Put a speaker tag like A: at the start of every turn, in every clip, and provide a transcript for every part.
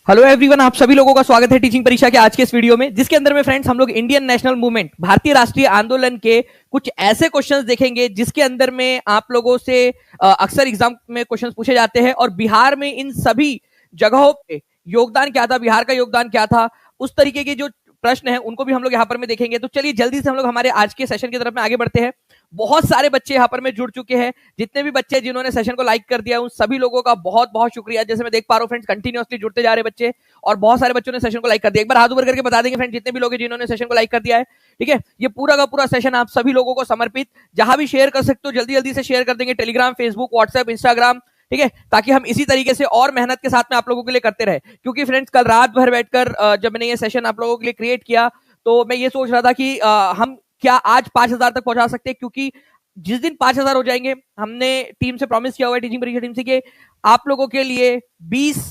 A: Hello everyone, आप सभी लोगों का स्वागत है टीचिंग परीक्षा के आज के इस वीडियो में, जिसके अंदर में फ्रेंड्स हम लोग इंडियन नेशनल मूवमेंट, भारतीय राष्ट्रीय आंदोलन के कुछ ऐसे क्वेश्चंस देखेंगे जिसके अंदर में आप लोगों से अक्सर एग्जाम में क्वेश्चंस पूछे जाते हैं और बिहार में इन सभी जगहों पे योगदान क्या था, बिहार का योगदान क्या था, उस तरीके के जो प्रश्न है उनको भी हम लोग यहाँ पर में देखेंगे। तो चलिए जल्दी से हम लोग हमारे आज के सेशन की तरफ में आगे बढ़ते हैं। बहुत सारे बच्चे यहाँ पर में जुड़ चुके हैं। जितने भी बच्चे जिन्होंने सेशन को लाइक कर दिया उन सभी लोगों का बहुत बहुत शुक्रिया। जैसे मैं देख पा रहा हूँ फ्रेंड्स, कंटिन्यूअसली जुड़ते जा रहे बच्चे और बहुत सारे बच्चों ने सेशन को लाइक कर दिया। एक बार हाथ ऊपर करके बता देंगे फ्रेंड जितने भी लोग हैं जिन्होंने सेशन को लाइक कर दिया है। ठीक है, ये पूरा का पूरा सेशन आप सभी लोगों को समर्पित। जहां भी शेयर कर सकते हो जल्दी जल्दी से शेयर कर देंगे, टेलीग्राम, फेसबुक, व्हाट्सएप, इंस्टाग्राम। ठीक है, ताकि हम इसी तरीके से और मेहनत के साथ में आप लोगों के लिए करते रहे। क्योंकि फ्रेंड्स कल रात भर बैठकर जब मैंने ये सेशन आप लोगों के लिए क्रिएट किया तो मैं ये सोच रहा था कि हम क्या आज 5,000 तक पहुंचा सकते हैं, क्योंकि जिस दिन 5,000 हो जाएंगे हमने टीम से प्रॉमिस किया हुआ है, टीचिंग परीक्षा टीम से, कि आप लोगों के लिए 20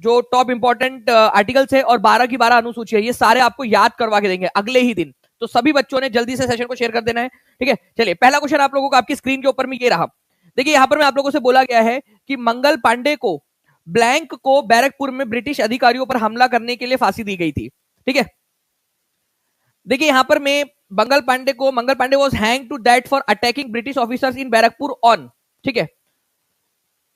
A: जो टॉप इंपॉर्टेंट आर्टिकल्स है और 12 की 12 अनुसूची है, ये सारे आपको याद करवा के देंगे अगले ही दिन। तो सभी बच्चों ने जल्दी से सेशन को शेयर कर देना है। ठीक है, चलिए पहला क्वेश्चन आप लोगों को आपकी स्क्रीन के ऊपर में ये रहा। देखिए यहां पर मैं आप लोगों से बोला गया है कि मंगल पांडे को ब्लैंक को बैरकपुर में ब्रिटिश अधिकारियों पर हमला करने के लिए फांसी दी गई थी। ठीक है, देखिए यहां पर मैं Mangal Pandey was hang to death for attacking British officers in Barrackpore on. ठीक है,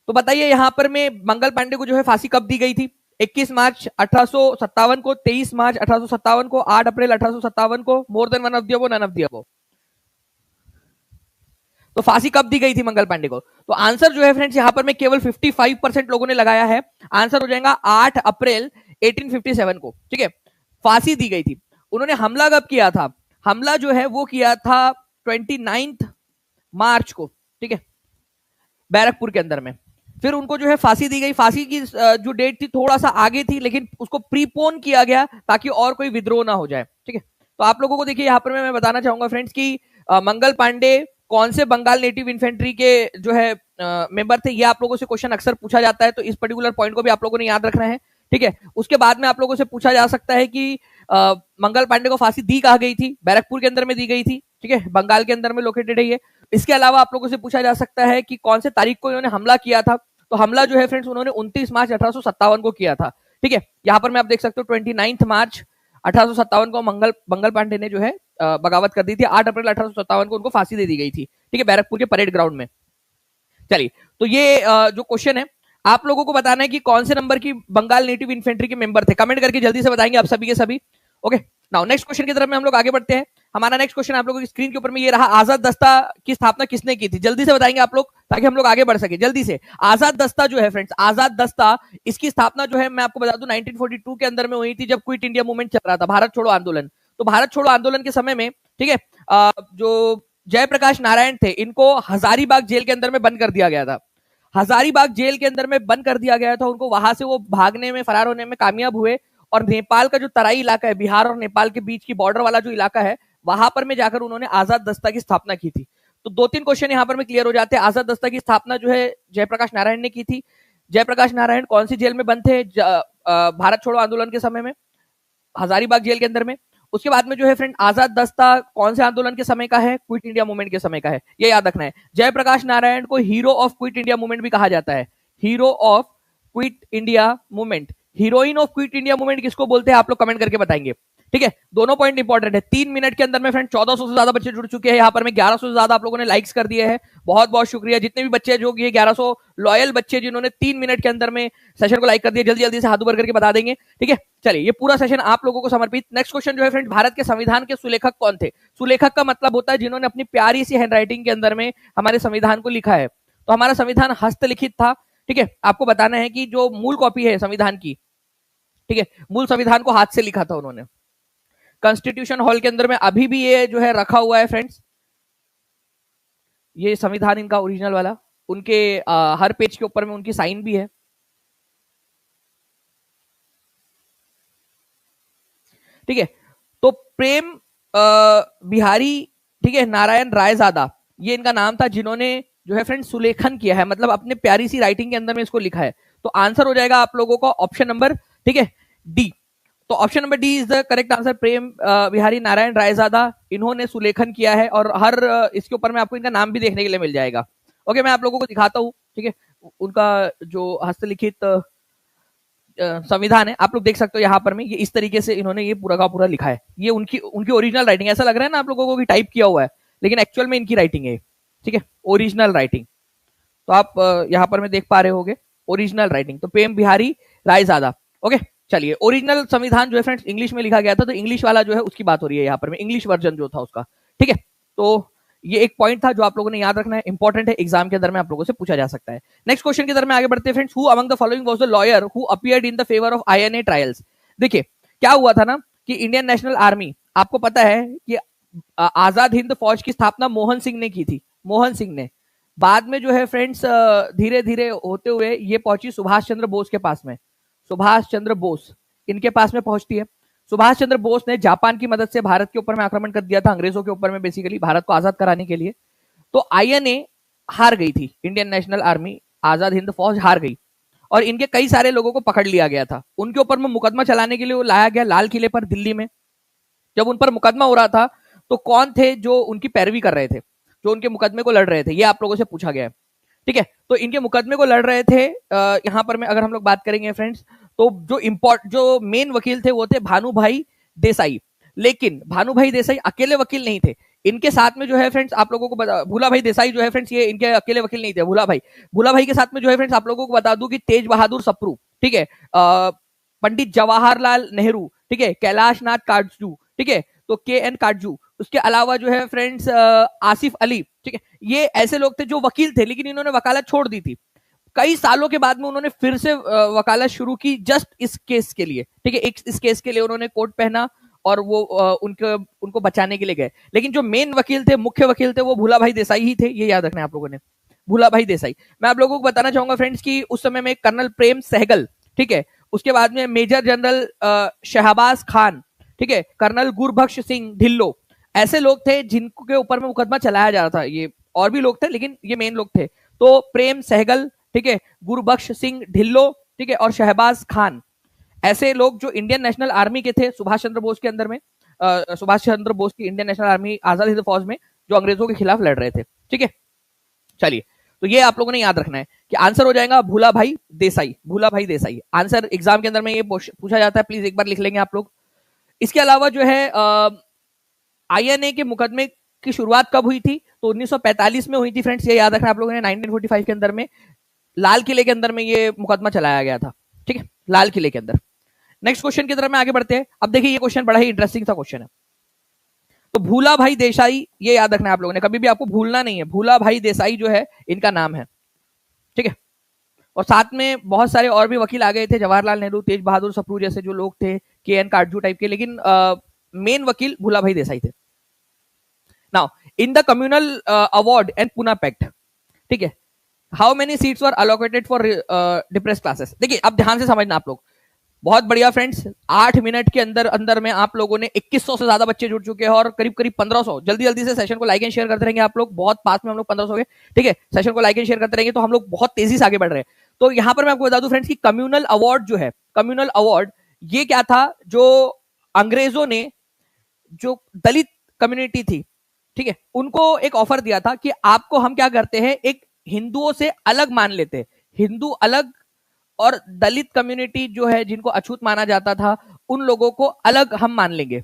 A: तो बताइए यहां पर मैं मंगल पांडे को जो है फांसी कब दी गई थी? 21 मार्च 1857 को, 23 मार्च 1857 को, 8 अप्रैल 1857 को, more than one of the above, none of the above. तो फांसी कब दी गई थी मंगल पांडे को? तो आंसर जो है फ्रेंड्स यहां पर में केवल 55% लोगों ने लगाया है। आंसर हो जाएगा 8 अप्रैल 1857 को। ठीक है, फांसी दी गई थी। उन्होंने हमला कब किया था? हमला जो है वो किया था 29 मार्च को। ठीक है, बैरकपुर के अंदर में। फिर उनको जो है फांसी दी गई। फांसी की जो डेट थी थोड़ा सा आगे थी, लेकिन उसको प्रीपोन किया गया ताकि और कोई विद्रोह ना हो जाए। ठीक है, तो आप लोगों को देखिए यहाँ पर मैं बताना चाहूंगा फ्रेंड्स कि मंगल पांडे कौन से बंगाल नेटिव इन्फेंट्री के जो है मेंबर थे, ये आप लोगों से क्वेश्चन अक्सर पूछा जाता है, तो इस पर्टिकुलर पॉइंट को भी आप लोगों ने याद रखना है। ठीक है, उसके बाद में आप लोगों से पूछा जा सकता है कि मंगल पांडे को फांसी दी कहाँ गई थी? बैरकपुर के अंदर में दी गई थी। ठीक है, बंगाल के अंदर में लोकेटेड है ये। इसके अलावा आप लोगों से पूछा जा सकता है कि कौन से तारीख को इन्होंने हमला किया था? तो हमला जो है फ्रेंड्स उन्होंने 29 मार्च 1857 को किया था। ठीक है, यहाँ पर मैं आप देख सकते हो 29 मार्च 1857 को मंगल पांडे ने जो है बगावत कर दी थी। 8 अप्रैल 1857 को उनको फांसी दे दी गई थी। ठीक है, बैरकपुर के परेड ग्राउंड में। चलिए, तो ये जो क्वेश्चन है आप लोगों को बताना है कि कौन से नंबर की बंगाल नेटिव इन्फेंट्री के मेंबर थे। कमेंट करके जल्दी से बताएंगे आप सभी के सभी। ओके, नाउ नेक्स्ट क्वेश्चन की तरफ में हम लोग आगे बढ़ते हैं। हमारा नेक्स्ट क्वेश्चन आप लोगों की स्क्रीन के ऊपर में ये रहा। आजाद दस्ता की स्थापना किसने की थी? जल्दी से बताएंगे आप लोग ताकि हम लोग आगे बढ़ सके जल्दी से। आजाद दस्ता जो है फ्रेंड्स, आजाद दस्ता, इसकी स्थापना जो है मैं आपको बता दूं 1942 के अंदर में हुई थी, जब क्विट इंडिया मूवमेंट चल रहा था, भारत छोड़ो आंदोलन। तो भारत छोड़ो आंदोलन के समय में, ठीक है, जो जयप्रकाश नारायण थे इनको हजारीबाग जेल के अंदर में बंद कर दिया गया था। हजारीबाग जेल के अंदर में बंद कर दिया गया था उनको। वहां से वो भागने में, फरार होने में कामयाब हुए और नेपाल का जो तराई इलाका है, बिहार और नेपाल के बीच की बॉर्डर वाला जो इलाका है, वहां पर में जाकर उन्होंने आजाद दस्ता की स्थापना की थी। तो 2-3 क्वेश्चन यहां पर में क्लियर हो जाते हैं। आजाद दस्ता की स्थापना जो है जयप्रकाश नारायण ने की थी। जयप्रकाश नारायण कौन सी जेल में बंद थे भारत छोड़ो आंदोलन के समय में? हजारीबाग जेल के अंदर में। उसके बाद में जो है फ्रेंड आजाद दस्ता कौन से आंदोलन के समय का है? क्विट इंडिया मूवमेंट के समय का है, ये याद रखना है। जयप्रकाश नारायण को hero of quit India movement भी कहा जाता है। Hero of quit India movement. Heroine of quit India movement किसको बोलते हैं आप लोग कमेंट करके बताएंगे। ठीक है, दोनों पॉइंट इंपॉर्टेंट है। 3 मिनट के अंदर में फ्रेंड 1400 से ज्यादा बच्चे जुड़ चुके हैं। यहाँ पर में 1100 से ज्यादा आप लोगों ने लाइक्स कर दिए हैं। बहुत बहुत शुक्रिया जितने भी बच्चे जो ये 1100 लॉयल बच्चे जिन्होंने 3 मिनट के अंदर में सेशन को लाइक कर दिया, जल्दी जल्दी से हाथ ऊपर करके बता देंगे। ठीक है, चलिए ये पूरा सेशन आप लोगों को समर्पित। नेक्स्ट क्वेश्चन जो है फ्रेंड, भारत के संविधान के सुलेखक कौन थे? सुलेखक का मतलब होता है जिन्होंने अपनी प्यारी सी हैंडराइटिंग के अंदर में हमारे संविधान को लिखा है। तो हमारा संविधान हस्तलिखित था। ठीक है, आपको बताना है कि जो मूल कॉपी है संविधान की, ठीक है, मूल संविधान को हाथ से लिखा था उन्होंने। कॉन्स्टिट्यूशन हॉल के अंदर में अभी भी ये जो है रखा हुआ है फ्रेंड्स, ये संविधान इनका ओरिजिनल वाला। उनके हर पेज के ऊपर में उनकी साइन भी है। ठीक है, तो प्रेम बिहारी, ठीक है, नारायण रायजादा, ये इनका नाम था जिन्होंने जो है फ्रेंड सुलेखन किया है, मतलब अपने प्यारी सी राइटिंग के अंदर में इसको लिखा है। तो आंसर हो जाएगा आप लोगों का ऑप्शन नंबर, ठीक है, डी। तो option number D is the correct answer. Prem Bihari Narayan Raizada, इन्होंने सुलेखन किया है और हर इसके ऊपर में आपको इनका नाम भी देखने के लिए मिल जाएगा। ओके, मैं आप लोगों को दिखाता हूँ। ठीक है, उनका जो हस्तलिखित संविधान है, आप लोग देख सकते हो यहाँ पर में, ये इस तरीके से इन्होंने ये पूरा का पूरा लिखा है। ये उनकी ओरिजिनल राइटिंग, ऐसा लग रहा है ना आप लोगों को कि टाइप किया हुआ है, लेकिन एक्चुअल में इनकी राइटिंग है, ठीक है, ओरिजिनल राइटिंग। तो आप यहाँ पर में देख पा रहे होगे ओरिजिनल राइटिंग, तो प्रेम बिहारी रायजादा। ओके, चलिए, ओरिजिनल संविधान जो है फ्रेंड्स इंग्लिश में लिखा गया था, तो इंग्लिश वाला जो है उसकी बात हो रही है यहाँ पर में, इंग्लिश वर्जन जो था उसका, ठीक है। तो ये एक पॉइंट था जो आप लोगों ने याद रखना है, इंपॉर्टेंट है, एग्जाम के अंदर में आप लोगों से पूछा जा सकता है। नेक्स्ट क्वेश्चन की तरफ में आगे बढ़ते हैं friends. Who among the following was the lawyer who appeared in the favour of INA trials. देखिए क्या हुआ था ना कि इंडियन नेशनल आर्मी, आपको पता है कि आजाद हिंद फौज की स्थापना मोहन सिंह ने की थी, मोहन सिंह ने। बाद में जो है फ्रेंड्स धीरे धीरे होते हुए ये पहुंची सुभाष चंद्र बोस के पास में, सुभाष चंद्र बोस इनके पास में पहुंचती है। सुभाष चंद्र बोस ने जापान की मदद से भारत के ऊपर में आक्रमण कर दिया था, अंग्रेजों के ऊपर में, बेसिकली भारत को आजाद कराने के लिए। तो आईएनए हार गई थी, Indian national army, Azad Hind फौज हार गई, और इनके कई सारे लोगों को पकड़ लिया गया था। उनके ऊपर में मुकदमा चलाने के लिए वो लाया गया लाल किले पर दिल्ली में। जब उन पर मुकदमा हो रहा था तो कौन थे जो उनकी पैरवी कर रहे थे, जो उनके मुकदमे को लड़ रहे थे, ये आप लोगों से पूछा गया है, ठीक है। तो इनके मुकदमे को लड़ रहे थे, यहां पर में अगर हम लोग बात करेंगे फ्रेंड्स, तो जो मेन वकील थे वो थे भानुभाई देसाई। लेकिन भानुभाई देसाई अकेले वकील नहीं थे, इनके साथ में जो है फ्रेंड्स आप लोगों को भूला भाई देसाई जो है फ्रेंड्स, ये इनके अकेले वकील नहीं थे। भूला भाई के साथ में जो है फ्रेंड्स आप लोगों को बता दूं कि तेज बहादुर सप्रू, ठीक है, पंडित जवाहरलाल नेहरू, ठीक है, कैलाश नाथ काटजू, ठीक है, तो के एन काटजू, उसके अलावा जो है फ्रेंड्स आसिफ अली, ठीक है, ये ऐसे लोग थे जो वकील थे, लेकिन इन्होंने वकालत छोड़ दी थी। कई सालों के बाद में उन्होंने फिर से वकालत शुरू की, जस्ट इस केस के लिए, ठीक है, इस केस के लिए उन्होंने कोट पहना और वो उनको बचाने के लिए गए। लेकिन जो मेन वकील थे, मुख्य वकील थे, वो भूला भाई देसाई ही थे, ये याद रखना है आप लोगों ने, भूला भाई देसाई। मैं आप लोगों को बताना चाहूंगा फ्रेंड्स कि उस समय में कर्नल प्रेम सहगल, ठीक है, उसके बाद में मेजर जनरल शहबाज खान, ठीक है, कर्नल गुरबख्श सिंह ढिल्लो, ऐसे लोग थे जिनके ऊपर में मुकदमा चलाया जा रहा था। ये और भी लोग थे लेकिन ये मेन लोग थे। तो प्रेम सहगल, ठीक है, गुरबख्श सिंह ढिल्लो, ठीक है, और शहबाज खान, ऐसे लोग जो इंडियन नेशनल आर्मी के थे सुभाष चंद्र बोस के अंदर में, सुभाष चंद्र बोस की Indian national army Azad Hind फौज में, जो अंग्रेजों के खिलाफ लड़ रहे थे, ठीक है। चलिए, तो ये आप लोगों ने याद रखना है कि आंसर हो जाएगा भूला भाई देसाई, भूला भाई देसाई आंसर एग्जाम के अंदर में ये पूछा जाता है, प्लीज एक बार लिख लेंगे आप लोग। इसके अलावा जो है आईएनए के मुकदमे की शुरुआत कब हुई थी, तो 1945 में हुई थी फ्रेंड्स, ये याद रखना आप लोगों ने। 1945 के अंदर में लाल किले के अंदर में ये मुकदमा चलाया गया था, ठीक है, लाल किले के अंदर। नेक्स्ट क्वेश्चन की तरफ में आगे बढ़ते हैं। अब देखिए ये क्वेश्चन बड़ा ही इंटरेस्टिंग सा क्वेश्चन है। तो भूला भाई देसाई, ये याद रखना है आप लोगों ने, कभी भी आपको भूलना नहीं है, भूला भाई देसाई जो है इनका नाम है, ठीक है। और साथ में बहुत सारे और भी वकील आ गए थे, जवाहरलाल नेहरू, तेज बहादुर सप्रू जैसे जो लोग थे, के एन काटजू टाइप के, लेकिन मेन वकील भूला भाई देसाई थे। Now in the communal award and Poona pact, ठीक है, how many seats were allocated for depress classes. देखिए अब ध्यान से समझना आप लोग, बहुत बढ़िया फ्रेंड्स, 8 मिनट के अंदर अंदर में आप लोगों ने 2100 से ज्यादा बच्चे जुड़ चुके हैं और करीब करीब 1500। जल्दी जल्दी से सेशन को लाइक एंड शेयर करते रहेंगे आप लोग, बहुत पास में हम लोग 1500 के, ठीक है, सेशन को लाइक एंड शेयर करते रहेंगे तो हम लोग बहुत तेजी से आगे बढ़ रहे हैं। तो यहां पर मैं आपको बता दूं फ्रेंड्स कि कम्युनल अवार्ड जो है, कम्युनल अवार्ड, ये क्या था, जो अंग्रेजों ने जो दलित कम्युनिटी थी, ठीक है, उनको एक ऑफर दिया था कि आपको हम क्या करते हैं, एक हिंदुओं से अलग मान लेते हैं, हिंदू अलग और दलित कम्युनिटी जो है जिनको अछूत माना जाता था, उन लोगों को अलग हम मान लेंगे।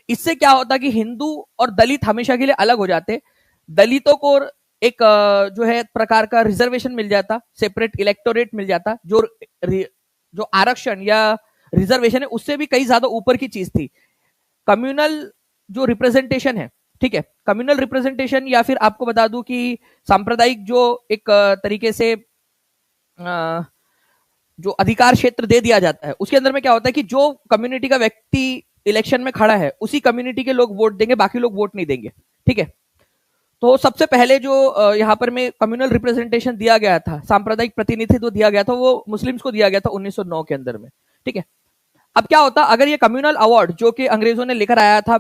A: इससे क्या होता कि हिंदू और दलित हमेशा के लिए अलग हो जाते, दलितों को एक जो है प्रकार का रिजर्वेशन मिल जाता, सेपरेट इलेक्टोरेट मिल जाता, जो आरक्षण या रिजर्वेशन है उससे भी कई ज्यादा ऊपर की चीज थी। कम्युनल जो रिप्रेजेंटेशन है, ठीक है, कम्युनल रिप्रेजेंटेशन, या फिर आपको बता दूं कि सांप्रदायिक जो एक तरीके से जो अधिकार क्षेत्र दे दिया जाता है, उसके अंदर में क्या होता है कि जो कम्युनिटी का व्यक्ति इलेक्शन में खड़ा है उसी कम्युनिटी के लोग वोट देंगे, बाकी लोग वोट नहीं देंगे, ठीक है। तो सबसे पहले जो यहाँ पर में कम्युनल रिप्रेजेंटेशन दिया गया था, सांप्रदायिक प्रतिनिधित्व दिया गया था, वो मुस्लिम्स को दिया गया था 1909 के अंदर में, ठीक है। अब क्या होता अगर ये कम्युनल अवार्ड जो कि अंग्रेजों ने लेकर आया था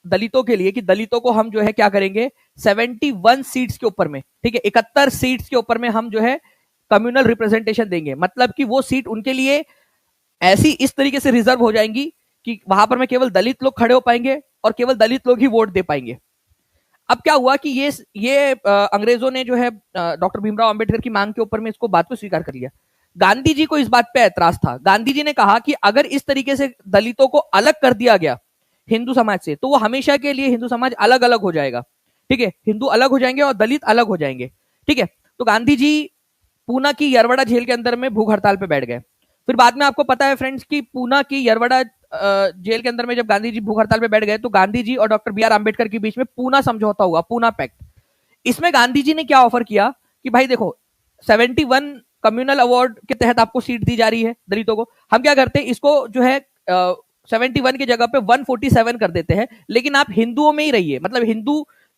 A: दलितों के लिए, कि दलितों को हम जो है क्या करेंगे, 71 सीट्स के ऊपर में, ठीक है, 71 सीट्स के ऊपर में हम जो है कम्युनल रिप्रेजेंटेशन देंगे, मतलब कि वो सीट उनके लिए ऐसी इस तरीके से रिजर्व हो जाएंगी कि वहां पर में केवल दलित लोग खड़े हो पाएंगे और केवल दलित लोग ही वोट दे पाएंगे। अब क्या हुआ कि ये अंग्रेजों ने जो है डॉक्टर भीमराव अंबेडकर की मांग के ऊपर में इसको बात को स्वीकार कर लिया। गांधी जी को इस बात पे ऐतराज था। गांधी जी ने कहा कि अगर इस तरीके से दलितों को अलग कर दिया गया हिंदू समाज से, तो वो हमेशा के लिए हिंदू समाज अलग अलग हो जाएगा। ठीक है, हिंदू अलग हो जाएंगे और दलित अलग हो जाएंगे। ठीक है, तो गांधी जी पूना की यरवड़ा जेल के अंदर में भूख हड़ताल पे बैठ गए। फिर बाद में आपको पता है फ्रेंड्स कि पूना की यरवड़ा जेल के अंदर में जब गांधी जी भूख हड़ताल पे बैठ गए, तो गांधी जी और डॉक्टर बी आर अम्बेडकर के बीच में पूना समझौता हुआ, पूना पैक्ट। इसमें गांधी जी ने क्या ऑफर किया कि भाई देखो, 71 कम्युनल अवार्ड के तहत आपको सीट दी जा रही है दलितों को, हम क्या करते हैं इसको जो है 71 की जगह पे 147 कर देते हैं, लेकिन आप हिंदुओं में ही रहिए, मतलब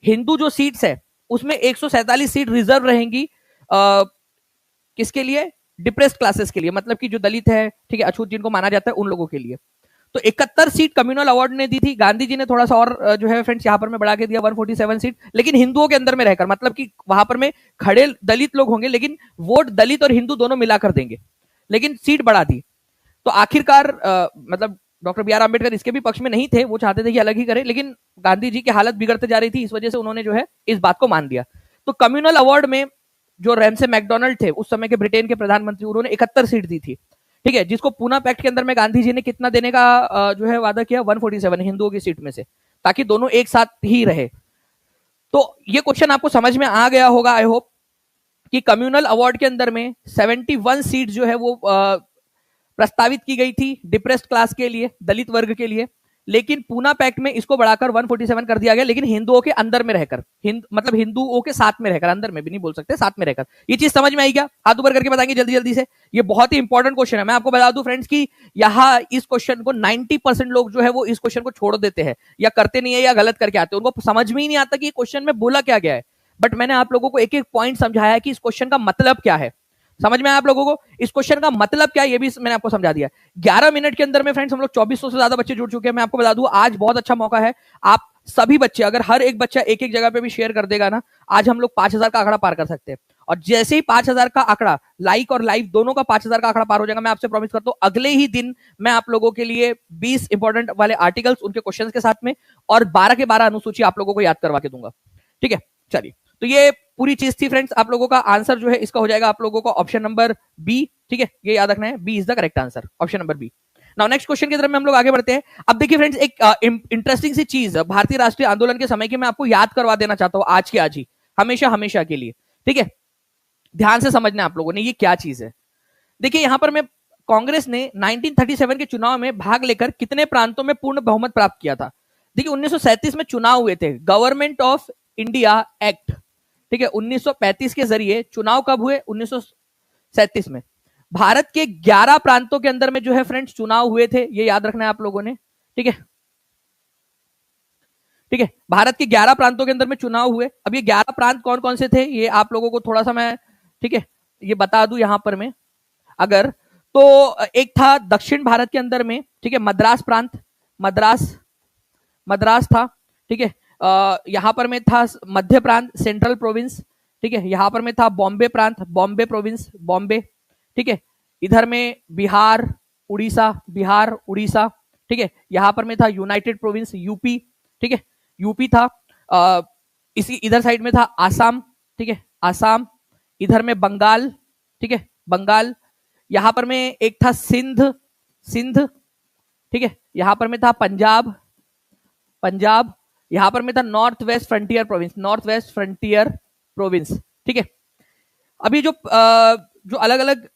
A: हिंदू जो सीट्स है उसमें 147 सीट रिजर्व रहेंगी किसके लिए? डिप्रेस्ड क्लासेस के लिए, मतलब कि जो दलित है, ठीक है, अछूत जिनको माना जाता है, उन लोगों के लिए। तो 71 सीट कम्युनल अवार्ड ने दी थी। गांधी जी ने थोड़ा सा और जो है फ्रेंड्स यहाँ पर मैं बढ़ा के दिया 147 सीट, लेकिन हिंदुओं के अंदर में रहकर, मतलब कि वहां पर में खड़े दलित लोग होंगे, लेकिन वोट दलित और हिंदू दोनों मिलाकर देंगे, लेकिन सीट बढ़ा दी। तो आखिरकार मतलब डॉक्टर बी आर अम्बेडकर इसके भी पक्ष में नहीं थे, वो चाहते थे कि अलग ही करे, लेकिन गांधी जी की हालत बिगड़ते जा रही थी, इस वजह से उन्होंने जो है इस बात को मान लिया। तो कम्युनल अवार्ड में जो रैमसे मैकडोनल्ड थे उस समय के ब्रिटेन के प्रधानमंत्री, उन्होंने 71 सीट दी थी। ठीक है, जिसको पूना पैक्ट के अंदर में गांधी जी ने कितना देने का जो है वादा किया? 147 हिंदुओं की सीट में से, ताकि दोनों एक साथ ही रहे। तो ये क्वेश्चन आपको समझ में आ गया होगा, आई होप, कि कम्युनल अवार्ड के अंदर में 71 सीट जो है वो प्रस्तावित की गई थी डिप्रेस्ड क्लास के लिए, दलित वर्ग के लिए, लेकिन पूना पैक्ट में इसको बढ़ाकर 147 कर दिया गया, लेकिन हिंदुओं के अंदर में रहकर, मतलब हिंदुओं के साथ में रहकर, अंदर में भी नहीं बोल सकते, साथ में रहकर। ये चीज समझ में आई क्या? हाथ ऊपर करके बताएंगे जल्दी जल्दी से। ये बहुत ही इंपॉर्टेंट क्वेश्चन है। मैं आपको बता दूं फ्रेंड्स कि यहाँ इस क्वेश्चन को 90% लोग जो है वो इस क्वेश्चन को छोड़ देते हैं, या करते नहीं है, या गलत करके आते हैं, उनको समझ में ही नहीं आता कि क्वेश्चन में बोला क्या गया है। बट मैंने आप लोगों को एक एक पॉइंट समझाया कि इस क्वेश्चन का मतलब क्या है। समझ में आया आप लोगों को इस क्वेश्चन का मतलब क्या है? ये भी मैंने आपको समझा दिया। 11 मिनट के अंदर में फ्रेंड्स हम लोग 2400 से ज्यादा बच्चे जुड़ चुके हैं। मैं आपको बता दूं आज बहुत अच्छा मौका है, आप सभी बच्चे, अगर हर एक बच्चा एक एक जगह पे भी शेयर कर देगा ना, आज हम लोग 5000 का आंकड़ा पार कर सकते हैं। और जैसे ही 5000 का आंकड़ा, लाइक और लाइव दोनों का 5000 का आंकड़ा पार हो जाएगा, मैं आपसे प्रॉमिस करता हूं अगले ही दिन मैं आप लोगों के लिए 20 इंपॉर्टेंट वाले आर्टिकल्स उनके क्वेश्चंस के साथ में और 12 के 12 अनुसूची आप लोगों को याद करवा के दूंगा। ठीक है, चलिए, तो ये पूरी चीज थी फ्रेंड्स। आप लोगों का आंसर जो है इसका हो जाएगा आप लोगों को ऑप्शन नंबर बी। ठीक है, ये याद रखना है, B is the correct answer, option number B. Now next question की तरफ में हम लोग आगे बढ़ते हैं। अब देखिए फ्रेंड्स, एक इंटरेस्टिंग सी चीज भारतीय राष्ट्रीय आंदोलन के समय की मैं आपको याद करवा देना चाहता हूं, आज के आज ही, हमेशा हमेशा के लिए। ठीक है, ध्यान से समझना आप लोगों ने ये क्या चीज है। देखिए यहां पर मैं, कांग्रेस ने 1937 के चुनाव में भाग लेकर कितने प्रांतों में पूर्ण बहुमत प्राप्त किया था? देखिए 1937 में चुनाव हुए थे, गवर्नमेंट ऑफ इंडिया एक्ट। ठीक है, 1935 के जरिए चुनाव कब हुए? 1937 में। भारत के 11 प्रांतों के अंदर में जो है फ्रेंड्स चुनाव हुए थे, ये याद रखना है आप लोगों ने। ठीक है, ठीक है, भारत के 11 प्रांतों के अंदर में चुनाव हुए। अब ये 11 प्रांत कौन कौन से थे ये आप लोगों को थोड़ा सा मैं, ठीक है, ये बता दूं यहां पर मैं अगर, तो एक था दक्षिण भारत के अंदर में, ठीक है, मद्रास प्रांत, मद्रास था। ठीक है, यहां पर में था मध्य प्रांत, सेंट्रल प्रोविंस। ठीक है, यहां पर में था बॉम्बे प्रांत, बॉम्बे प्रोविंस, बॉम्बे। ठीक है, इधर में बिहार उड़ीसा। ठीक है, यहां पर में था यूनाइटेड प्रोविंस, यूपी। ठीक है, यूपी था। इसी इधर साइड में था आसाम। ठीक है, आसाम। इधर में बंगाल। ठीक है, बंगाल। यहां पर में एक था सिंध। ठीक है, यहां पर में था पंजाब। यहां पर में था नॉर्थ वेस्ट फ्रंटियर प्रोविंस। ठीक है, अभी जो अलग अलग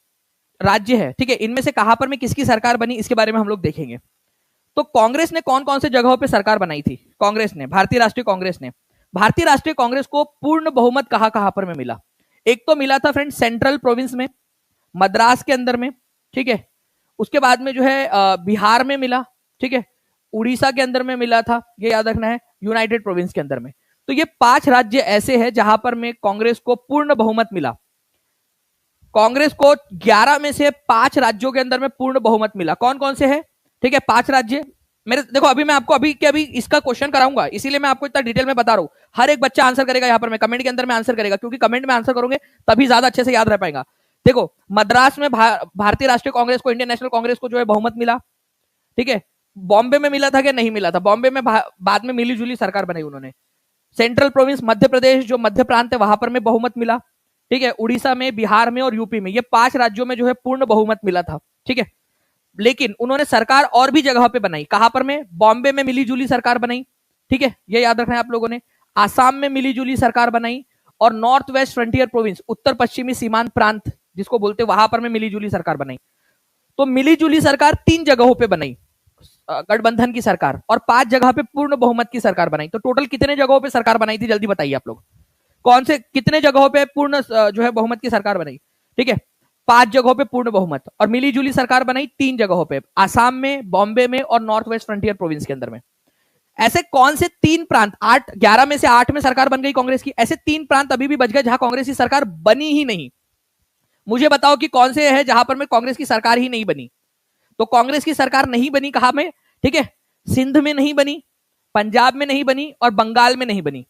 A: राज्य है, ठीक है, इनमें से कहां पर में किसकी सरकार बनी, इसके बारे में हम लोग देखेंगे। तो कांग्रेस ने कौन कौन से जगहों पे सरकार बनाई थी? कांग्रेस ने, भारतीय राष्ट्रीय कांग्रेस को पूर्ण बहुमत कहां पर में मिला? एक तो मिला था फ्रेंड सेंट्रल प्रोविंस में, मद्रास के अंदर में। ठीक है, उसके बाद में जो है बिहार में मिला। ठीक है, उड़ीसा के अंदर में मिला था, ये याद रखना है, यूनाइटेड प्रोविंस के अंदर में। तो ये 5 राज्य ऐसे हैं जहां पर में कांग्रेस को पूर्ण बहुमत मिला। कांग्रेस को 11 में से 5 राज्यों के अंदर में पूर्ण बहुमत मिला। कौन कौन से हैं? ठीक है, 5 राज्य मेरे, देखो अभी मैं आपको अभी इसका क्वेश्चन कराऊंगा, इसीलिए मैं आपको इतना डिटेल में बता रहा हूं। हर एक बच्चा आंसर करेगा, यहां पर मैं कमेंट के अंदर में आंसर करेगा, क्योंकि कमेंट में आंसर करोगे तभी ज्यादा अच्छे से याद रह पाएगा। देखो, मद्रास में भारतीय राष्ट्रीय कांग्रेस को, इंडियन नेशनल कांग्रेस को जो है बहुमत मिला। ठीक है, बॉम्बे में मिला था कि नहीं मिला था? बॉम्बे में बाद में मिली जुली सरकार बनाई उन्होंने। सेंट्रल प्रोविंस मध्य प्रदेश, जो मध्य प्रांत है, वहां पर में बहुमत मिला। ठीक है, उड़ीसा में, बिहार में और यूपी में, ये 5 राज्यों में जो है पूर्ण बहुमत मिला था। ठीक है, लेकिन उन्होंने सरकार और भी जगह पे बनाई। कहां पर में? बॉम्बे में मिली जुली सरकार बनाई। ठीक है, ये याद रखना है आप लोगों ने। आसाम में मिली जुली सरकार बनाई, और नॉर्थ वेस्ट फ्रंटियर प्रोविंस, उत्तर पश्चिमी सीमांत प्रांत जिसको बोलते, वहां पर में मिली जुली सरकार बनाई। तो मिली जुली सरकार 3 जगहों पे बनाई गठबंधन की सरकार, और 5 जगह पे पूर्ण बहुमत की सरकार बनाई। तो टोटल कितने जगहों पे सरकार बनाई थी, जल्दी बताइए आप लोग। कौन से कितने जगहों पे पूर्ण जो है बहुमत की सरकार बनाई? ठीक है, 5 जगहों पे पूर्ण बहुमत, और मिली जुली सरकार बनाई 3 जगहों पे, आसाम में, बॉम्बे में और नॉर्थ वेस्ट फ्रंटियर प्रोविंस के अंदर में। ऐसे कौन से 3 प्रांत, 11 में से 8 में सरकार बन गई कांग्रेस की, ऐसे 3 प्रांत अभी भी बच गए जहां कांग्रेस की सरकार बनी ही नहीं। मुझे बताओ कि कौन से है जहां पर में कांग्रेस की सरकार ही नहीं बनी। तो कांग्रेस की सरकार नहीं बनी कहां में? ठीक है, सिंध में नहीं बनी, पंजाब में नहीं बनी, और बंगाल में नहीं बनी।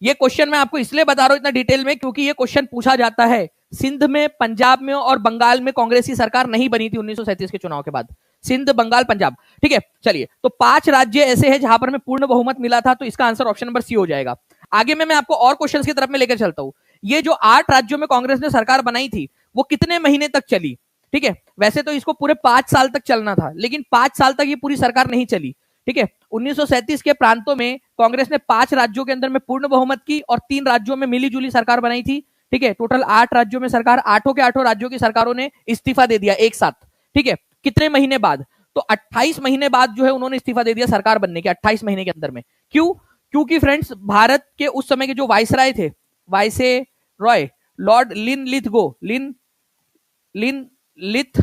A: ये क्वेश्चन मैं आपको इसलिए बता रहा हूं इतना डिटेल में, क्योंकि ये क्वेश्चन पूछा जाता है। सिंध में, पंजाब में और बंगाल में कांग्रेस की सरकार नहीं बनी थी 1937 के चुनाव के बाद। सिंध, बंगाल, पंजाब। ठीक है, चलिए, तो 5 राज्य ऐसे हैं जहां पर में पूर्ण बहुमत मिला था, तो इसका आंसर ऑप्शन नंबर सी हो जाएगा। आगे मैं आपको और क्वेश्चंस की तरफ में लेकर चलता हूं। ये जो 8 राज्यों में कांग्रेस ने सरकार बनाई थी, वो कितने महीने तक चली? ठीक है, वैसे तो इसको पूरे 5 साल तक चलना था, लेकिन 5 साल तक ये पूरी सरकार नहीं चली। ठीक है, 1937 के प्रांतों में कांग्रेस ने 5 राज्यों के अंदर में पूर्ण बहुमत की और 3 राज्यों में मिली जुली सरकार बनाई थी। ठीक है, टोटल 8 राज्यों में सरकार, 8 के 8 राज्यों की सरकारों ने इस्तीफा दे दिया एक साथ। ठीक है, कितने महीने बाद? तो 28 महीने बाद जो है उन्होंने इस्तीफा दे दिया सरकार बनने के 28 महीने के अंदर में। क्यों? क्योंकि फ्रेंड्स, भारत के उस समय के जो वायसराय थे, वायसे रॉय, लॉर्ड लिन लिथ गो, लिन लिथ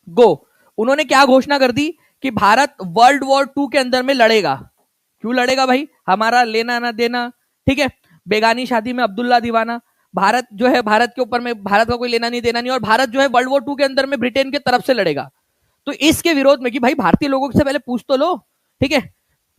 A: गो, उन्होंने क्या घोषणा कर दी कि भारत वर्ल्ड वॉर 2 के अंदर में लड़ेगा। क्यों लड़ेगा भाई? हमारा लेना ना देना। ठीक है, बेगानी शादी में अब्दुल्ला दीवाना। भारत जो है, भारत के ऊपर में भारत का कोई लेना नहीं देना नहीं, और भारत जो है वर्ल्ड वॉर 2 के अंदर में ब्रिटेन के तरफ से लड़ेगा। तो इसके विरोध में कि भाई भारतीय लोगों से पहले पूछ तो लो। ठीक है,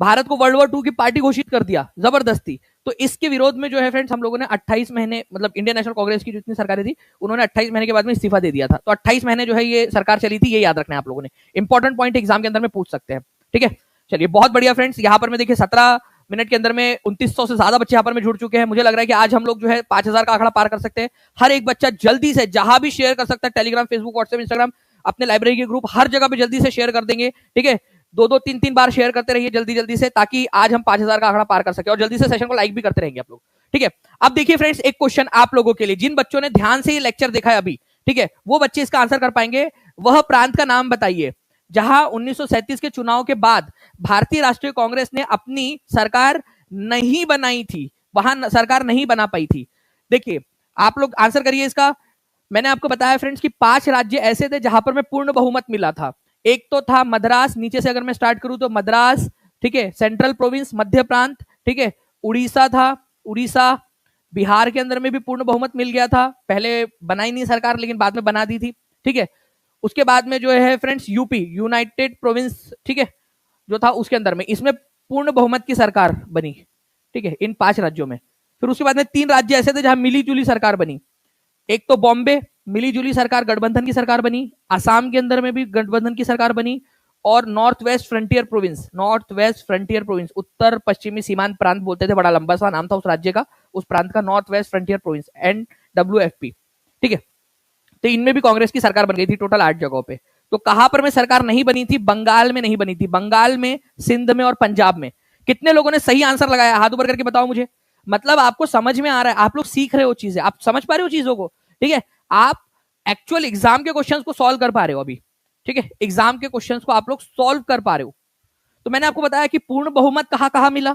A: भारत को वर्ल्ड वॉर 2 की पार्टी घोषित कर दिया जबरदस्ती। तो इसके विरोध में जो है फ्रेंड्स, हम लोगों ने 28 महीने, मतलब इंडियन नेशनल कांग्रेस की जितनी सरकारें थी, उन्होंने 28 महीने के बाद में इस्तीफा दे दिया था। तो 28 महीने जो है ये सरकार चली थी, ये याद रखना है आप लोगों ने। इंपॉर्टेंट पॉइंट एग्जाम के अंदर में पूछ सकते हैं। ठीक है, चलिए, बहुत बढ़िया फ्रेंड्स। यहाँ पर मैं देखिए 17 मिनट के अंदर में 2900 से ज्यादा बच्चे यहाँ पर में जुड़ चुके हैं। मुझे लग रहा है कि आज हम लोग जो है 5000 का आंकड़ा पार कर सकते हैं। हर एक बच्चा जल्दी से जहां भी शेयर कर सकता है, टेलीग्राम, फेसबुक, व्हाट्सएप, इंस्टाग्राम, अपने लाइब्रेरी के ग्रुप, हर जगह पे जल्दी से शेयर कर देंगे। ठीक है, 2-2, 3-3 बार शेयर करते रहिए जल्दी जल्दी से, ताकि आज हम 5000 का आंकड़ा पार कर सके, और जल्दी से सेशन को लाइक भी करते रहेंगे आप लोग। ठीक है, अब देखिए फ्रेंड्स, एक क्वेश्चन आप लोगों के लिए, जिन बच्चों ने ध्यान से ये लेक्चर देखा है अभी, ठीक है, वो बच्चे इसका आंसर कर पाएंगे। वह प्रांत का नाम बताइए जहां 1937 के चुनाव के बाद भारतीय राष्ट्रीय कांग्रेस ने अपनी सरकार नहीं बनाई थी, वहां सरकार नहीं बना पाई थी। देखिए, आप लोग आंसर करिए इसका। मैंने आपको बताया फ्रेंड्स कि 5 राज्य ऐसे थे जहां पर में पूर्ण बहुमत मिला था। एक तो था मद्रास, नीचे से अगर मैं स्टार्ट करूं तो मद्रास, ठीक है, सेंट्रल प्रोविंस, मध्य प्रांत, ठीक है, उड़ीसा था, उड़ीसा, बिहार के अंदर में भी पूर्ण बहुमत मिल गया था। पहले बनाई नहीं सरकार, लेकिन बाद में बना दी थी। ठीक है, उसके बाद में जो है फ्रेंड्स यूपी, यूनाइटेड प्रोविंस, ठीक है, जो था उसके अंदर में, इसमें पूर्ण बहुमत की सरकार बनी। ठीक है, इन 5 राज्यों में। फिर उसके बाद में 3 राज्य ऐसे थे जहां मिली जुली सरकार बनी। एक तो बॉम्बे, मिली जुली सरकार, गठबंधन की सरकार बनी। आसाम के अंदर में भी गठबंधन की सरकार बनी। और North West Frontier Province, North West Frontier Province, उत्तर पश्चिमी सीमांत प्रांत बोलते थे, बड़ा लंबा सा नाम था उस राज्य का, उस प्रांत का, north West Frontier province, NWFP। ठीक है, तो इनमें भी कांग्रेस की सरकार बन गई थी टोटल 8 जगहों पे। तो कहां पर में सरकार नहीं बनी थी? बंगाल में नहीं बनी थी, बंगाल में, सिंध में और पंजाब में। कितने लोगों ने सही आंसर लगाया? हाथ ऊपर करके बताओ मुझे। मतलब आपको समझ में आ रहा है, आप लोग सीख रहे हो चीजें, आप समझ पा रहे हो चीजों को। ठीक है, आप एक्चुअल एग्जाम के क्वेश्चंस को सॉल्व कर पा रहे हो अभी। ठीक है, एग्जाम के क्वेश्चंस को आप लोग सॉल्व कर पा रहे हो। तो मैंने आपको बताया कि पूर्ण बहुमत कहां कहां मिला,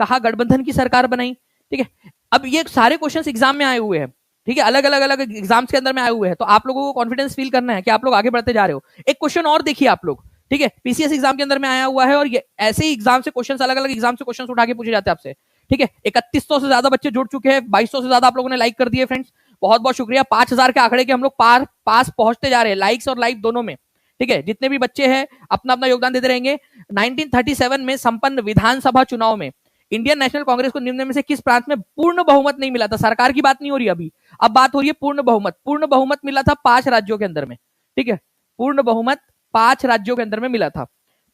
A: कहां गठबंधन की सरकार बनाई। ठीक है, अब ये सारे क्वेश्चंस एग्जाम में आए हुए हैं। ठीक है, अलग अलग अलग एग्जाम्स के अंदर में आए हुए हैं। तो आप लोगों को कॉन्फिडेंस फील करना है कि आप लोग आगे बढ़ते जा रहे हो। एक क्वेश्चन और देखिए आप लोग। ठीक है, पीसीएस एग्जाम के अंदर में आया हुआ है, और ये ऐसे ही एग्जाम से क्वेश्चन, अलग अलग एग्जाम से क्वेश्चन उठा के पूछे जाते हैं आपसे। ठीक है, 3100 से ज्यादा बच्चे जुड़ चुके हैं, 2200 से ज्यादा आप लोगों ने लाइक कर दिए फ्रेंड्स, बहुत बहुत शुक्रिया। 5000 के आंकड़े के हम लोग पास पहुंचते जा रहे हैं, लाइक्स और लाइक दोनों में। ठीक है, जितने भी बच्चे हैं अपना अपना योगदान देते रहेंगे। 1937 में संपन्न विधानसभा चुनाव में इंडियन नेशनल कांग्रेस को निम्न में से किस प्रांत में पूर्ण बहुमत नहीं मिला था? सरकार की बात नहीं हो रही अभी, अब बात हो रही है पूर्ण बहुमत। पूर्ण बहुमत मिला था 5 राज्यों के अंदर में। ठीक है, पूर्ण बहुमत 5 राज्यों के अंदर में मिला था।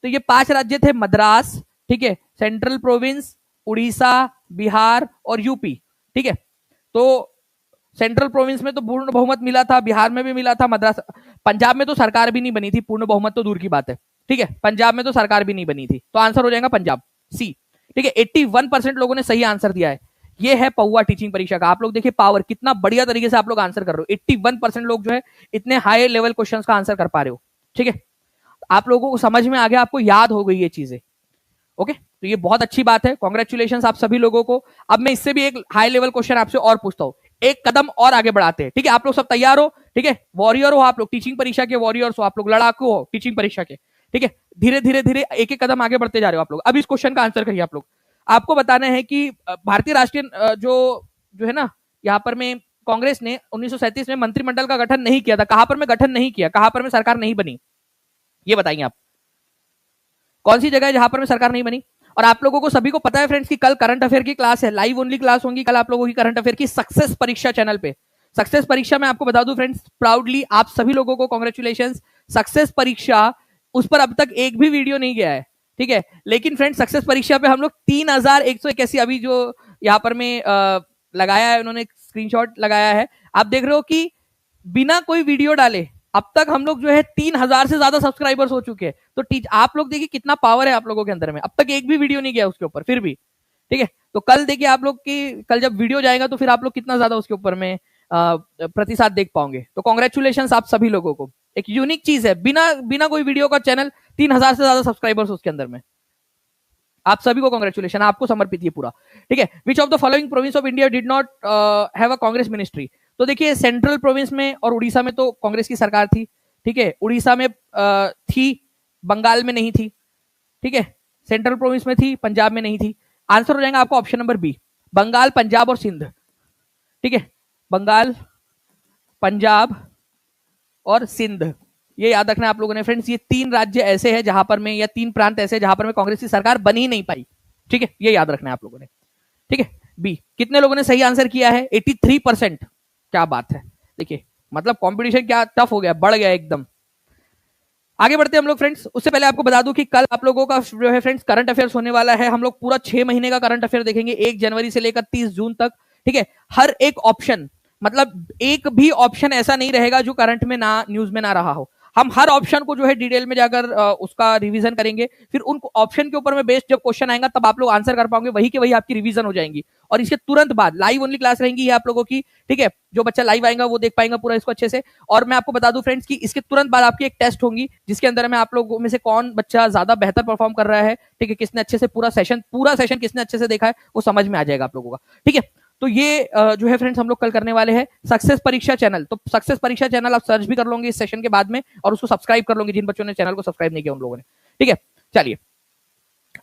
A: तो ये 5 राज्य थे मद्रास, ठीक है, सेंट्रल प्रोविंस, उड़ीसा, बिहार और यूपी। ठीक है, तो सेंट्रल प्रोविंस में तो पूर्ण बहुमत मिला था, बिहार में भी मिला था, मद्रास, पंजाब में तो सरकार भी नहीं बनी थी, पूर्ण बहुमत तो दूर की बात है, ठीक है, पंजाब में तो सरकार भी नहीं बनी थी, तो आंसर हो जाएगा पंजाब, सी, ठीक है। 81% लोगों ने सही आंसर दिया है। ये है पौवा टीचिंग परीक्षा का। आप लोग देखिए पावर, कितना बढ़िया तरीके से आप लोग आंसर कर रहे हो। 81% लोग जो है इतने हाई लेवल क्वेश्चंस का आंसर कर पा रहे हो, ठीक है। आप लोगों को समझ में आ गया, आपको याद हो गई ये चीजें, ओके, तो ये बहुत अच्छी बात है, कॉन्ग्रेचुलेशन आप सभी लोगों को। अब मैं इससे भी एक हाई लेवल क्वेश्चन आपसे और पूछता हूँ, एक कदम और आगे बढ़ाते हैं, ठीक है। आप लोग सब तैयार हो, ठीक है, वॉरियर हो आप लोग, टीचिंग परीक्षा के वॉरियर्स हो आप लोग, लड़ाकू हो टीचिंग परीक्षा के, ठीक है। धीरे धीरे धीरे एक एक कदम आगे बढ़ते जा रहे हो आप लोग। अब इस क्वेश्चन का आंसर करिए आप लोग। आपको बताना है कि भारतीय राष्ट्रीय जो है ना, यहाँ पर में कांग्रेस ने 1937 में मंत्रिमंडल का गठन नहीं किया था। कहां पर में गठन नहीं किया, कहां पर में सरकार नहीं बनी, ये बताइए आप, कौन सी जगह है जहां पर में सरकार नहीं बनी। और आप लोगों को सभी को पता है फ्रेंड्स कि कल करंट अफेयर की क्लास है, लाइव ओनली क्लास होंगी कल आप लोगों की करंट अफेयर की, सक्सेस परीक्षा चैनल पे। सक्सेस परीक्षा में आपको बता दूं फ्रेंड्स, प्राउडली आप सभी लोगों को कांग्रेचुलेशंस, सक्सेस परीक्षा उस पर अब तक एक भी वीडियो नहीं गया है, ठीक है। लेकिन फ्रेंड्स सक्सेस परीक्षा पे हम लोग 3181 अभी जो यहाँ पर में लगाया है, उन्होंने स्क्रीनशॉट लगाया है, आप देख रहे हो कि बिना कोई वीडियो डाले अब तक हम लोग जो है 3000 से ज्यादा सब्सक्राइबर्स हो चुके हैं। तो आप लोग देखिए कितना पावर है आप लोगों के अंदर में, अब तक एक भी वीडियो नहीं गया उसके ऊपर फिर भी, ठीक है। तो कल देखिए आप लोग की, कल जब वीडियो जाएगा तो फिर आप लोग कितना ज्यादा उसके ऊपर में प्रतिशत देख पाओगे। तो कॉन्ग्रेचुलेशन आप सभी लोगों को, एक यूनिक चीज है, बिना बिना कोई वीडियो का चैनल, 3000 से ज्यादा सब्सक्राइबर्स उसके अंदर में, आप सभी को कांग्रेचुलेशन, आपको समर्पित ये पूरा, ठीक है। Which of the following province of India did not have a Congress ministry. तो देखिए सेंट्रल प्रोविंस में और उड़ीसा में तो कांग्रेस की सरकार थी, ठीक है, उड़ीसा में थी, बंगाल में नहीं थी, ठीक है, सेंट्रल प्रोविंस में थी, पंजाब में नहीं थी। आंसर हो जाएगा आपका option number B, Bengal, Punjab और सिंध, ठीक है, बंगाल, पंजाब और सिंध, ये याद रखना आप लोगों ने फ्रेंड्स। ये 3 राज्य ऐसे हैं जहां पर में, या 3 प्रांत ऐसे जहां पर में कांग्रेस की सरकार बन ही नहीं पाई, ठीक है, ये याद रखना है आप लोगों ने, ठीक है। बी, कितने लोगों ने सही आंसर किया है, 83%, क्या बात है, देखिए मतलब कंपटीशन क्या टफ हो गया, बढ़ गया एकदम। आगे बढ़ते हैं हम लोग फ्रेंड्स। उससे पहले आपको बता दूं कि कल आप लोगों का जो है फ्रेंड्स करंट अफेयर्स होने वाला है। हम लोग पूरा 6 महीने का करंट अफेयर देखेंगे, 1 जनवरी से लेकर 30 जून तक, ठीक है। हर एक ऑप्शन, मतलब एक भी ऑप्शन ऐसा नहीं रहेगा जो करंट में ना, न्यूज में ना रहा हो। हम हर ऑप्शन को जो है डिटेल में जाकर उसका रिवीजन करेंगे, फिर उन ऑप्शन के ऊपर में बेस्ड जब क्वेश्चन आएगा तब आप लोग आंसर कर पाओगे, वही के वही आपकी रिवीजन हो जाएंगी। और इसके तुरंत बाद लाइव ओनली क्लास रहेंगी आप लोगों की, ठीक है, जो बच्चा लाइव आएगा वो देख पाएगा पूरा इसको अच्छे से। और मैं आपको बता दूं फ्रेंड्स कि इसके तुरंत बाद आपकी एक टेस्ट होगी, जिसके अंदर में आप लोगों में से कौन बच्चा ज्यादा बेहतर परफॉर्म कर रहा है, ठीक है, किसने अच्छे से पूरा सेशन किसने अच्छे से देखा है, वो समझ में आ जाएगा आप लोगों का, ठीक है। तो ये जो है फ्रेंड्स हम लोग कल करने वाले हैं सक्सेस परीक्षा चैनल। तो सक्सेस परीक्षा चैनल आप सर्च भी कर लोगे इस सेशन के बाद में, और उसको सब्सक्राइब कर लोगे जिन बच्चों ने चैनल को सब्सक्राइब नहीं किया उन लोगों ने, ठीक है। चलिए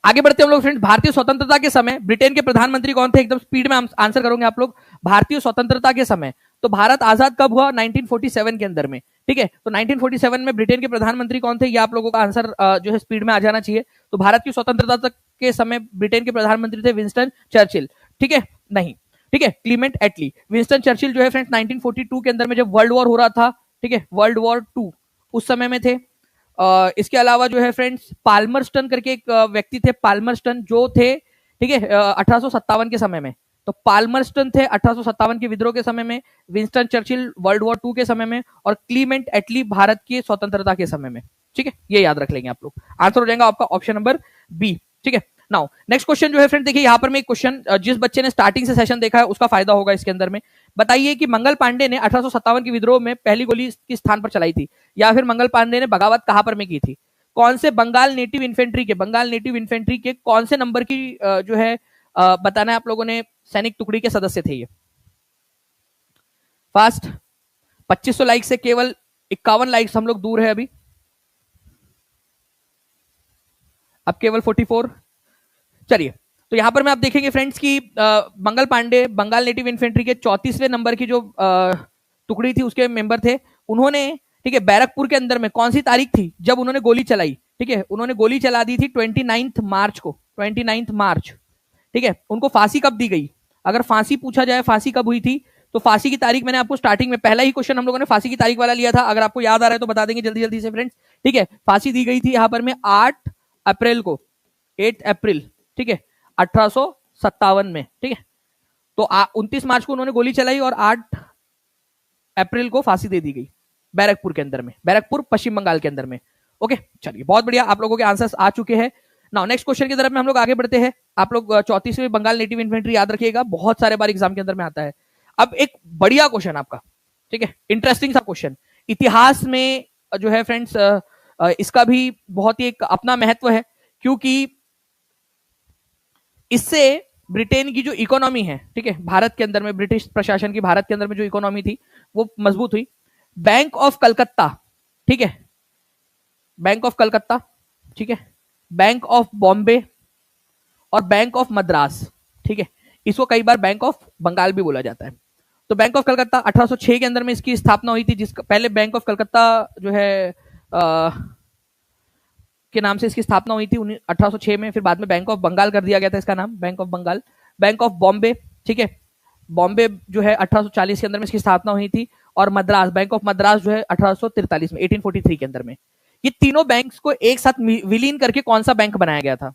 A: आगे बढ़ते हैं हम लोग फ्रेंड्स। भारतीय स्वतंत्रता के समय ब्रिटेन के प्रधानमंत्री कौन थे, एकदम स्पीड में आंसर करोगे आप लोग। भारतीय स्वतंत्रता के समय, तो भारत आजाद कब हुआ, 1947 के अंदर में, ठीक है। तो 1947 में ब्रिटेन के प्रधानमंत्री कौन थे, ये आप लोगों का आंसर जो है स्पीड में आ जाना चाहिए। तो भारत की स्वतंत्रता तक के समय ब्रिटेन के प्रधानमंत्री थे विंस्टन चर्चिल, ठीक है, नहीं, ठीक है, क्लीमेंट एटली। विंस्टन चर्चिल जो है फ्रेंड्स 1942 के अंदर में जब वर्ल्ड वॉर हो रहा था, ठीक है, वर्ल्ड वॉर 2 उस समय में थे। इसके अलावा जो है फ्रेंड्स पाल्मरस्टन करके एक व्यक्ति थे, पाल्मरस्टन जो थे, ठीक है, 1857 के समय में। तो पाल्मरस्टन थे 1857 के विद्रोह के समय में, विंस्टन चर्चिल वर्ल्ड वॉर 2 के समय में, और क्लीमेंट एटली भारत की स्वतंत्रता के समय में, ठीक है, ये याद रख लेंगे आप लोग। आंसर हो जाएगा आपका ऑप्शन नंबर बी, ठीक है। नाउ नेक्स्ट क्वेश्चन जो है फ्रेंड, देखिए यहाँ पर में एक क्वेश्चन, जिस बच्चे ने स्टार्टिंग से सेशन देखा है उसका फायदा होगा इसके अंदर में। बताइए कि मंगल पांडे ने 1857 के विद्रोह में पहली गोली किस स्थान पर चलाई थी, या फिर मंगल पांडे ने बगावत कहां पर में की थी। कौन से बंगाल नेटिव इन्फेंट्री के कौन से नंबर की जो है बताना है आप लोगों ने, सैनिक टुकड़ी के सदस्य थे ये। फास्ट, 2500 लाइक से केवल 51 लाइक्स हम लोग दूर है अभी, अब केवल 44। चलिए तो यहां पर मैं आप देखेंगे फ्रेंड्स कि मंगल पांडे बंगाल नेटिव इन्फेंट्री के 34वें नंबर की जो टुकड़ी थी उसके मेंबर थे। उन्होंने, ठीक है, बैरकपुर के अंदर में कौन सी तारीख थी जब उन्होंने गोली चलाई, ठीक है, उन्होंने गोली चला दी थी 29 मार्च को, 29 मार्च, ठीक है। उनको फांसी कब दी गई, अगर फांसी पूछा जाए फांसी कब हुई थी, तो फांसी की तारीख मैंने आपको स्टार्टिंग में पहला ही क्वेश्चन हम लोगों ने फांसी की तारीख वाला लिया था, अगर आपको याद आ रहा है तो बता देंगे जल्दी जल्दी से फ्रेंड्स, ठीक है। फांसी दी गई थी यहां पर में 8 अप्रैल को, 8 अप्रैल, ठीक है, 1857 में, ठीक है। तो 29 मार्च को उन्होंने गोली चलाई और 8 अप्रैल को फांसी दे दी गई बैरकपुर के अंदर में, बैरकपुर पश्चिम बंगाल के अंदर में। ओके, चलिए बहुत बढ़िया, आप लोगों के आंसर्स आ चुके हैं। नाउ नेक्स्ट क्वेश्चन की तरफ में हम लोग आगे बढ़ते हैं। आप लोग 34वीं बंगाल नेटिव इन्फेंट्री याद रखिएगा, बहुत सारे बार एग्जाम के अंदर में आता है। अब एक बढ़िया क्वेश्चन आपका, ठीक है, इंटरेस्टिंग सा क्वेश्चन, इतिहास में जो है फ्रेंड्स इसका भी बहुत ही एक अपना महत्व है, क्योंकि इससे ब्रिटेन की जो इकोनॉमी है, ठीक है, भारत के अंदर में ब्रिटिश प्रशासन की भारत के अंदर में जो इकोनॉमी थी वो मजबूत हुई। बैंक ऑफ कलकत्ता, ठीक है, बैंक ऑफ कलकत्ता, ठीक है, बैंक ऑफ बॉम्बे और बैंक ऑफ मद्रास, ठीक है, इसको कई बार बैंक ऑफ बंगाल भी बोला जाता है। तो बैंक ऑफ कलकत्ता 1806 के अंदर में इसकी स्थापना हुई थी, जिसका पहले बैंक ऑफ कलकत्ता जो है के नाम से इसकी स्थापना हुई थी 1806 में, फिर बाद में बैंक ऑफ बंगाल कर दिया गया था इसका नाम, bank of Bengal. Bank of Bombay, ठीक है, बॉम्बे जो है 1840 के अंदर में इसकी स्थापना हुई थी, और मद्रास, बैंक ऑफ मद्रास जो है 1843 में, 1843 के अंदर में। ये तीनों बैंक्स को एक साथ विलीन करके कौन सा बैंक बनाया गया था,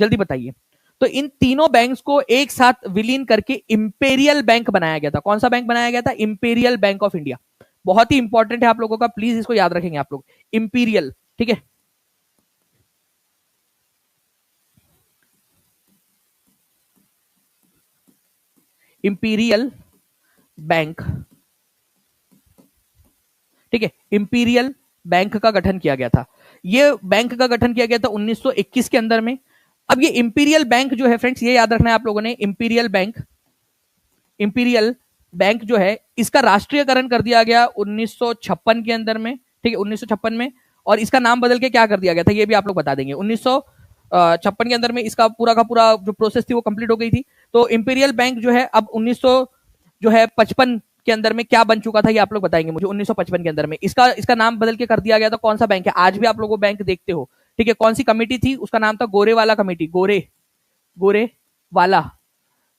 A: जल्दी बताइए। तो इन तीनों बैंक्स को एक साथ विलीन करके इंपेरियल बैंक बनाया गया था। कौन सा बैंक बनाया गया था? Imperial bank of India. बहुत ही इंपॉर्टेंट है आप लोगों का, प्लीज इसको याद रखेंगे आप लोग, इंपीरियल, ठीक है। इंपीरियल बैंक, ठीक है, इंपीरियल बैंक का गठन किया गया था। ये बैंक का गठन किया गया था 1921 के अंदर में। अब ये इंपीरियल बैंक जो है फ्रेंड्स, ये याद रखना है आप लोगों ने, इंपीरियल बैंक जो है इसका राष्ट्रीयकरण कर दिया गया 1956 के अंदर में, ठीक है, 1956 में। और इसका नाम बदल के क्या कर दिया गया था, ये भी आप लोग बता देंगे। 1956 के अंदर में इसका पूरा का पूरा जो प्रोसेस थी वो कंप्लीट हो गई थी। तो इंपीरियल बैंक जो है अब 1955 के अंदर में क्या बन चुका था, ये आप लोग बताएंगे मुझे। 1955 के अंदर में इसका नाम बदल के कर दिया गया था। कौन सा बैंक है? आज भी आप लोगों बैंक देखते हो, ठीक है। कौन सी कमेटी थी? उसका नाम था गोरेवाला कमेटी। गोरेवाला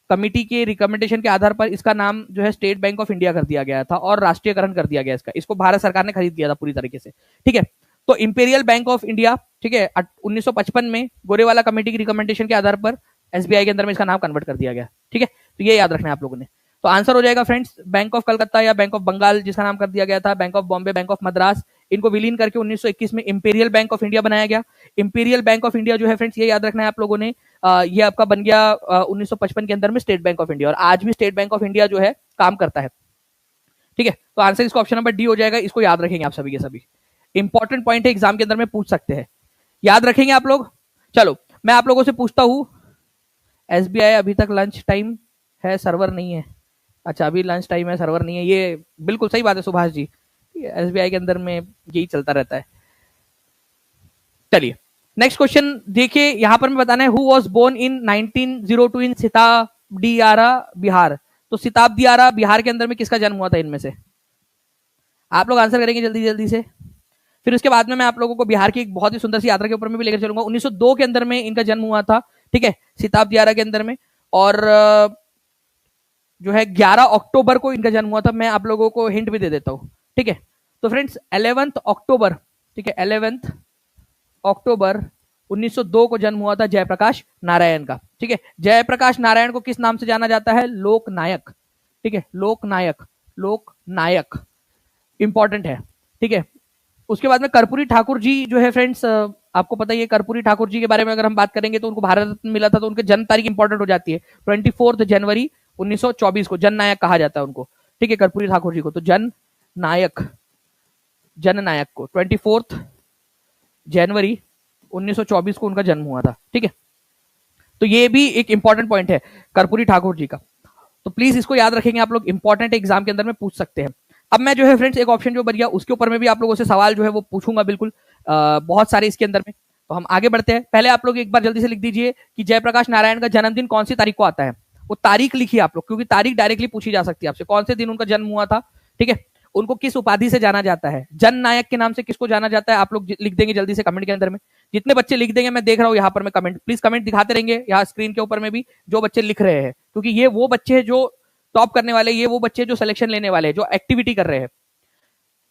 A: कमेटी के रिकमेंडेशन के आधार पर इसका नाम जो है स्टेट बैंक ऑफ इंडिया कर दिया गया था और राष्ट्रीयकरण कर दिया गया इसका। इसको भारत सरकार ने खरीद लिया था पूरी तरीके से, ठीक है। तो इंपीरियल बैंक ऑफ इंडिया, ठीक है, 1955 में गोरेवाला कमेटी की रिकमेंडेशन के आधार पर एसबीआई के अंदर में इसका नाम कन्वर्ट कर दिया गया, ठीक है। तो ये याद रखना है आप लोगों ने। तो आंसर हो जाएगा फ्रेंड्स बैंक ऑफ कलकत्ता या बैंक ऑफ बंगाल, जिसका नाम कर दिया गया था bank of Bombay, bank of Madras, इनको विलीन करके 1921 में इंपीरियल बैंक ऑफ इंडिया बनाया गया। इंपीरियल बैंक ऑफ इंडिया जो है फ्रेंड्स, ये याद रखना है आप लोगों ने, ये आपका बन गया 1955 के अंदर में स्टेट बैंक ऑफ इंडिया, और आज भी स्टेट बैंक ऑफ इंडिया जो है काम करता है, ठीक है। तो आंसर इसका ऑप्शन नंबर डी हो जाएगा। इसको याद रखेंगे आप सभी के सभी, इंपॉर्टेंट पॉइंट है, एग्जाम के अंदर में पूछ सकते हैं, याद रखेंगे आप लोग। चलो मैं आप लोगों से पूछता हूं, एसबीआई अभी तक लंच टाइम है, सर्वर नहीं है। अच्छा, अभी लंच टाइम है, सर्वर नहीं है, ये बिल्कुल सही बात है सुभाष जी, एसबीआई के अंदर में यही चलता रहता है। चलिए नेक्स्ट क्वेश्चन देखिए, यहां पर मैं बताना है, हु वाज बोर्न इन 1902 इन सिताबदियारा बिहार। तो सिताबदियारा बिहार के अंदर में किसका जन्म हुआ था इनमें से? आप लोग आंसर करेंगे जल्दी जल्दी से। फिर उसके बाद में मैं आप लोगों को बिहार की एक बहुत ही सुंदर सी यात्रा के ऊपर में भी लेकर चलूंगा। 1902 के अंदर में इनका जन्म हुआ था, ठीक है, सिताबदियारा के अंदर में। और जो है 11 अक्टूबर को इनका जन्म हुआ था। मैं आप लोगों को हिंट भी दे देता हूं, ठीक है। तो फ्रेंड्स 11 अक्टूबर, ठीक है, 11 अक्टूबर 1902 को जन्म हुआ था जयप्रकाश नारायण का, ठीक है। जयप्रकाश नारायण को किस नाम से जाना जाता है? लोकनायक, ठीक है, लोकनायक इंपॉर्टेंट है, ठीक है। उसके बाद में कर्पूरी ठाकुर जी जो है फ्रेंड्स, आपको पता ही है कर्पूरी ठाकुर जी के बारे में अगर हम बात करेंगे तो उनको भारत रत्न मिला था, तो उनके जन्म तारीख इंपॉर्टेंट हो जाती है। 24 जनवरी 1924 को जननायक कहा जाता है उनको, ठीक है, कर्पूरी ठाकुर जी को। तो जननायक को 24 जनवरी 1924 को उनका जन्म हुआ था, ठीक है। तो ये भी एक इंपॉर्टेंट पॉइंट है कर्पूरी ठाकुर जी का, तो प्लीज इसको याद रखेंगे आप लोग, इंपॉर्टेंट एग्जाम के अंदर में पूछ सकते हैं। अब मैं जो है फ्रेंड्स एक ऑप्शन जो बन उसके ऊपर में भी आप लोगों से सवाल जो है वो पूछूंगा बिल्कुल, बहुत सारे इसके अंदर में। तो हम आगे बढ़ते हैं। पहले आप लोग एक बार जल्दी से लिख दीजिए कि जयप्रकाश नारायण का जन्मदिन कौन सी तारीख को आता है, वो तारीख लिखिए आप लोग, क्योंकि तारीख डायरेक्टली पूछी जा सकती है आपसे, कौन से दिन उनका जन्म हुआ था, ठीक है। उनको किस उपाधि से जाना जाता है, जननायक के नाम से किसको जाना जाता है, आप लोग लिख देंगे जल्दी से कमेंट के अंदर में। जितने बच्चे लिख देंगे, मैं देख रहा हूं यहाँ पर मैं कमेंट, प्लीज कमेंट दिखाते रहेंगे यहाँ स्क्रीन के ऊपर में भी, जो बच्चे लिख रहे हैं, क्योंकि ये वो बच्चे हैं जो टॉप करने वाले, ये वो बच्चे जो सिलेक्शन लेने वाले हैं, जो एक्टिविटी कर रहे हैं।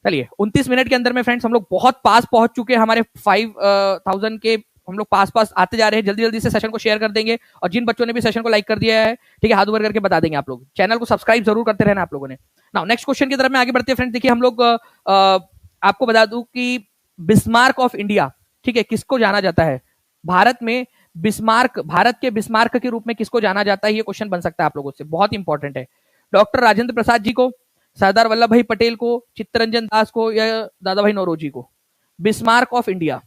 A: चलिए 29 मिनट के अंदर में फ्रेंड्स हम लोग बहुत पास पहुंच चुके हैं हमारे 5000 के हम लोग पास आते जा रहे हैं, जल्दी जल्दी से सेशन को शेयर कर देंगे, और जिन बच्चों ने भी सेशन को लाइक कर दिया है, ठीक है, हाथ ऊपर करके बता देंगे आप लोग। चैनल को सब्सक्राइब जरूर करते रहना आप लोगों ने। नाउ नेक्स्ट क्वेश्चन की तरफ में आगे बढ़ते हैं फ्रेंड्स। देखिए हम लोग आपको बता दूं कि बिस्मार्क ऑफ इंडिया, ठीक है, किसको जाना जाता है भारत में? बिस्मार्क, भारत के बिस्मार्क के रूप में किसको जाना जाता है? ये क्वेश्चन बन सकता है आप लोगों से, बहुत इंपॉर्टेंट है। डॉक्टर राजेंद्र प्रसाद जी को, सरदार वल्लभ भाई पटेल को, चित्तरंजन दास को, या दादा भाई नौरोजी को? Bismarck of India.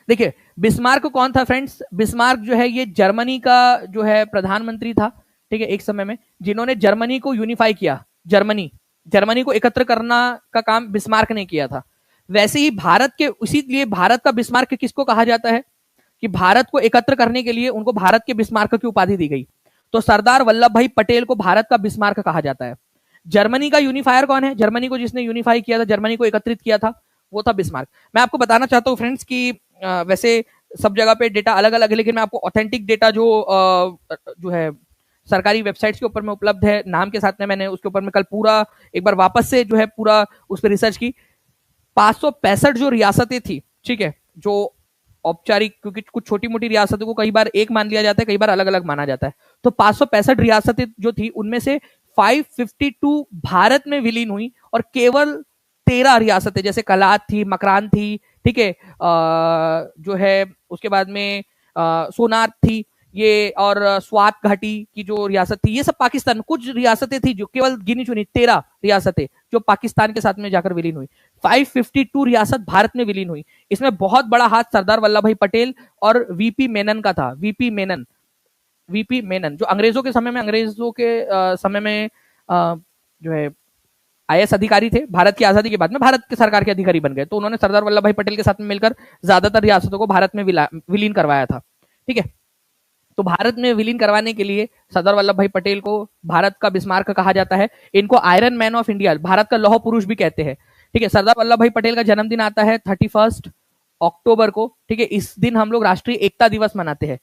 A: देखिए बिस्मार्क कौन था फ्रेंड्स? बिस्मार्क जो है ये जर्मनी का जो है प्रधानमंत्री था, ठीक है, एक समय में, जिन्होंने जर्मनी को यूनिफाई किया। जर्मनी को एकत्र करना का काम बिस्मार्क ने किया था। वैसे ही भारत के, इसीलिए भारत का बिस्मार्क किसको कहा जाता है कि भारत को एकत्र करने के लिए उनको भारत के बिस्मार्क की उपाधि दी गई। तो सरदार वल्लभ भाई पटेल को भारत का बिस्मार्क कहा जाता है। जर्मनी का यूनिफायर कौन है? जर्मनी को जिसने यूनिफाई किया था, जर्मनी को एकत्रित किया था, वो था बिस्मार्क। मैं आपको बताना चाहता हूं फ्रेंड्स कि वैसे सब जगह पे डेटा अलग अलग है, लेकिन मैं आपको ऑथेंटिक डेटा जो है सरकारी वेबसाइट्स के ऊपर में उपलब्ध है, नाम के साथ में, मैंने उसके ऊपर में कल पूरा एक बार वापस से जो है पूरा उस पर रिसर्च की। 565 जो रियासतें थी, ठीक है, जो औपचारिक, क्योंकि कुछ छोटी मोटी रियासतों को कई बार एक मान लिया जाता है, कई बार अलग अलग माना जाता है। तो 565 रियासतें जो थी उनमें से 552 भारत में विलीन हुई, और केवल 13 रियासतें जैसे कलात थी, मकरान थी, ठीक है, जो है उसके बाद में सोनार थी ये, और स्वात घाटी की जो रियासत थी, ये सब पाकिस्तान। कुछ रियासतें थी जो केवल गिनी चुनी 13 रियासतें जो पाकिस्तान के साथ में जाकर विलीन हुई। 552 रियासत भारत में विलीन हुई। इसमें बहुत बड़ा हाथ सरदार वल्लभ भाई पटेल और वीपी मेनन का था। वीपी मेनन जो अंग्रेजों के समय में जो है आईएएस अधिकारी थे। भारत की आजादी के बाद में भारत के सरकार के अधिकारी बन गए, तो उन्होंने सरदार वल्लभ भाई पटेल के साथ में मिलकर ज्यादातर रियासतों को भारत में विलीन करवाया था, ठीक है। तो भारत में विलीन करवाने के लिए सरदार वल्लभ भाई पटेल को भारत का बिस्मार्क कहा जाता है। इनको iron man of India, Bharat का लौह पुरुष भी कहते हैं, ठीक है। सरदार वल्लभ भाई पटेल का जन्मदिन आता है 31 अक्टूबर को, ठीक है। इस दिन हम लोग राष्ट्रीय एकता दिवस मनाते हैं,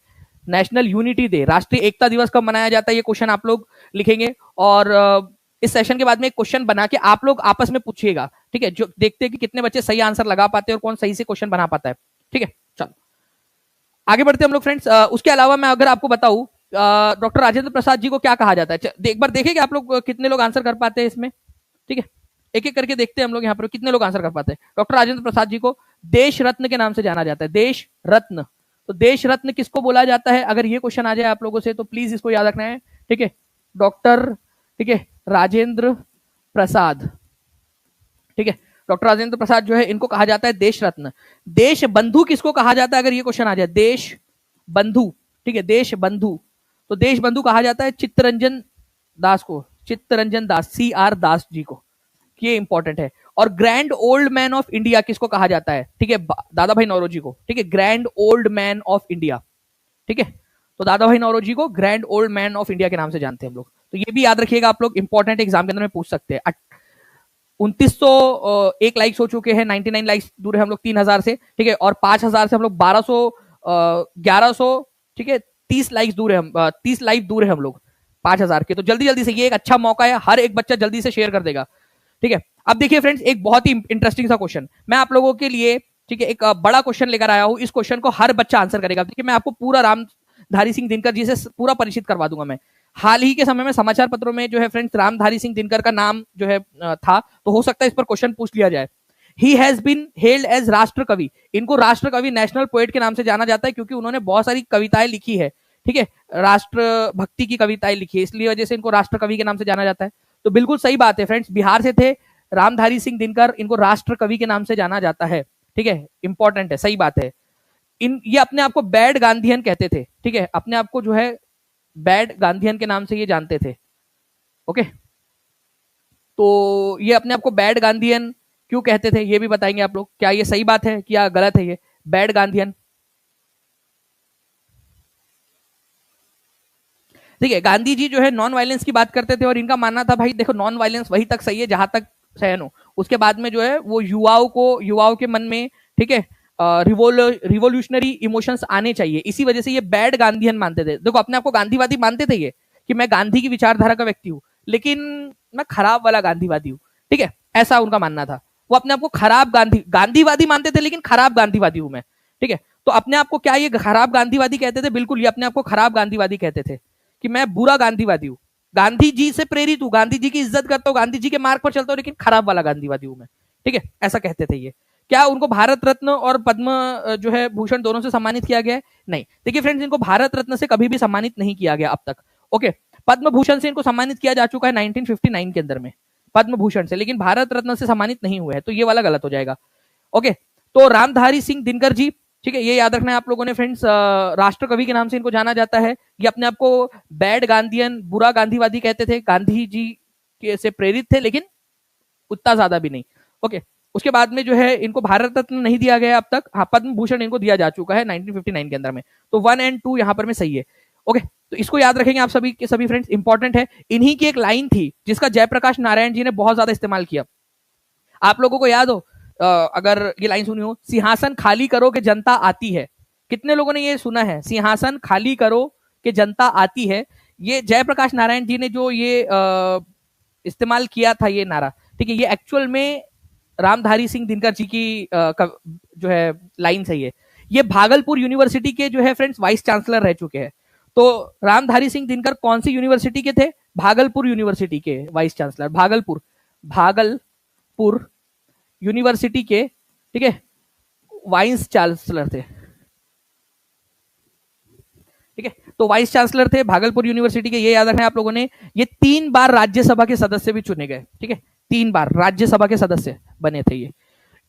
A: नेशनल यूनिटी डे। राष्ट्रीय एकता दिवस कब मनाया जाता है, ये क्वेश्चन आप लोग लिखेंगे, और इस सेशन के बाद में एक क्वेश्चन बना के आप लोग आपस में पूछिएगा, ठीक है, जो देखते हैं कि कितने बच्चे सही आंसर लगा पाते हैं और कौन सही से क्वेश्चन बना पाता है, ठीक है। चलो आगे बढ़ते हम लोग फ्रेंड्स। उसके अलावा मैं अगर आपको बताऊं डॉक्टर राजेंद्र प्रसाद जी को क्या कहा जाता है, एक बार देखेंगे आप लोग कितने लोग आंसर कर पाते हैं इसमें, ठीक है। एक एक करके देखते हैं हम लोग यहाँ पर कितने लोग आंसर कर पाते हैं। डॉक्टर राजेंद्र प्रसाद जी को देश रत्न के नाम से जाना जाता है, देश रत्न। तो देश रत्न किसको बोला जाता है? अगर ये क्वेश्चन आ जाए आप लोगों से तो प्लीज इसको याद रखना है, ठीक है। डॉक्टर, ठीक है, राजेंद्र प्रसाद, ठीक है, डॉक्टर राजेंद्र प्रसाद जो है इनको कहा जाता है देश रत्न। देश बंधु किसको कहा जाता है? अगर ये क्वेश्चन आ जाए, देश बंधु, ठीक है, देश बंधु, तो देश बंधु कहा जाता है चित्तरंजन दास को, चित्तरंजन दास, CR दास जी को, ये इंपॉर्टेंट है। और grand old man of India किसको कहा जाता है? ठीक है, दादा भाई नौरोजी को, ठीक है, grand old man of India, ठीक है। तो दादा भाई नौरोजी को grand old man of India के नाम से जानते हैं हम लोग, तो ये भी याद रखिएगा आप लोग, इंपॉर्टेंट एग्जाम के अंदर में पूछ सकते हैं। 2901 लाइक्स हो चुके हैं, 99 लाइक्स दूर है हम लोग 3000 से, ठीक है, और 5000 से हम लोग 1100, ठीक है, 30 लाइक्स दूर है, हम 30 लाइक दूर है हम लोग 5000 के। तो जल्दी जल्दी से, ये एक अच्छा मौका है, हर एक बच्चा जल्दी से शेयर कर देगा, ठीक है। अब देखिए फ्रेंड्स, एक बहुत ही इंटरेस्टिंग सा क्वेश्चन मैं आप लोगों के लिए, ठीक है, एक बड़ा क्वेश्चन लेकर आया हूं। इस क्वेश्चन को हर बच्चा आंसर करेगा। देखिए मैं आपको पूरा रामधारी सिंह दिनकर जी से पूरा परिचित करवा दूंगा। मैं हाल ही के समय में समाचार पत्रों में जो है फ्रेंड्स रामधारी सिंह दिनकर का नाम जो है था, तो हो सकता है इस पर क्वेश्चन पूछ लिया जाए। He has been held as rashtra kavi. इनको राष्ट्र कवि, नेशनल पोएट के नाम से जाना जाता है, क्योंकि उन्होंने बहुत सारी कविताएं लिखी है, ठीक है, राष्ट्र भक्ति की कविताएं लिखी है, इसलिए वजह से इनको राष्ट्र कवि के नाम से जाना जाता है। तो बिल्कुल सही बात है फ्रेंड्स, बिहार से थे रामधारी सिंह दिनकर, इनको राष्ट्र कवि के नाम से जाना जाता है, ठीक है, इंपॉर्टेंट है, सही बात है। ये अपने आप को बैड गांधीयन कहते थे, ठीक है, अपने आप को जो है बैड गांधीयन के नाम से ये जानते थे, ओके। तो ये अपने आप को बैड गांधीयन क्यों कहते थे ये भी बताएंगे आप लोग। क्या ये सही बात है क्या गलत है ये बैड गांधीयन? ठीक है, गांधी जी जो है नॉन वायलेंस की बात करते थे, और इनका मानना था भाई देखो नॉन वायलेंस वही तक सही है जहां तक सहन हो, उसके बाद में जो है वो युवाओं के मन में, ठीक है, रिवोल्यूशनरी इमोशंस आने चाहिए। इसी वजह से ये बैड गांधीयन मानते थे। देखो अपने आप को गांधीवादी मानते थे ये, कि मैं गांधी की विचारधारा का व्यक्ति हूं, लेकिन मैं खराब वाला गांधीवादी हूं, ठीक है, ऐसा उनका मानना था। वो अपने आप को खराब गांधीवादी मानते थे, लेकिन खराब गांधीवादी हूं मैं, ठीक है। तो अपने आप को क्या ये खराब गांधीवादी कहते थे? बिल्कुल, ये अपने आप को खराब गांधीवादी कहते थे कि मैं बुरा गांधीवादी हूँ, गांधी जी से प्रेरित हूँ, गांधी जी की इज्जत करता हूँ, गांधी जी के मार्ग पर चलता हूँ, लेकिन खराब वाला गांधीवादी हूं मैं, ठीक है, ऐसा कहते थे ये। क्या उनको भारत रत्न और पद्म जो है भूषण दोनों से सम्मानित किया गया है? नहीं। देखिए फ्रेंड्स, इनको भारत रत्न से कभी भी सम्मानित नहीं किया गया अब तक, ओके। पद्म भूषण से इनको सम्मानित किया जा चुका है 1959 के अंदर में, पद्म भूषण से, लेकिन भारत रत्न से सम्मानित नहीं हुए हैं, तो ये वाला गलत हो जाएगा, ओके। तो रामधारी सिंह दिनकर जी, ठीक है, ये याद रखना है आप लोगों ने फ्रेंड्स, राष्ट्र कवि के नाम से इनको जाना जाता है। ये अपने आप को बैड गांधीयन, बुरा गांधीवादी कहते थे, गांधी जी के से प्रेरित थे, लेकिन उतना ज्यादा भी नहीं, ओके। उसके बाद में जो है इनको भारत रत्न नहीं दिया गया अब तक, हाँ पद्म भूषण इनको दिया जा चुका है 1959 के अंदर में, तो 1 और 2 यहाँ पर में सही है, ओके। तो इसको याद रखेंगे आप सभी के सभी फ्रेंड्स, इंपॉर्टेंट है। इन्हीं की एक लाइन थी जिसका जयप्रकाश नारायण जी ने बहुत ज्यादा इस्तेमाल किया, आप लोगों को याद हो अगर ये लाइन सुनी हो, सिंहासन खाली करो कि जनता आती है। कितने लोगों ने ये सुना है, सिंहासन खाली करो कि जनता आती है? ये जयप्रकाश नारायण जी ने जो ये इस्तेमाल किया था ये नारा, ठीक है, ये एक्चुअल में रामधारी सिंह दिनकर जी की जो है लाइन सही है। ये भागलपुर यूनिवर्सिटी के जो है फ्रेंड्स वाइस चांसलर रह चुके हैं। तो रामधारी सिंह दिनकर कौन सी यूनिवर्सिटी के थे? भागलपुर यूनिवर्सिटी के वाइस चांसलर, भागलपुर यूनिवर्सिटी के, ठीक है, वाइस चांसलर थे, ठीक है। तो वाइस चांसलर थे भागलपुर यूनिवर्सिटी के, ये याद रखना है आप लोगों ने। ये 3 बार राज्यसभा के सदस्य भी चुने गए, ठीक है, 3 बार राज्यसभा के सदस्य बने थे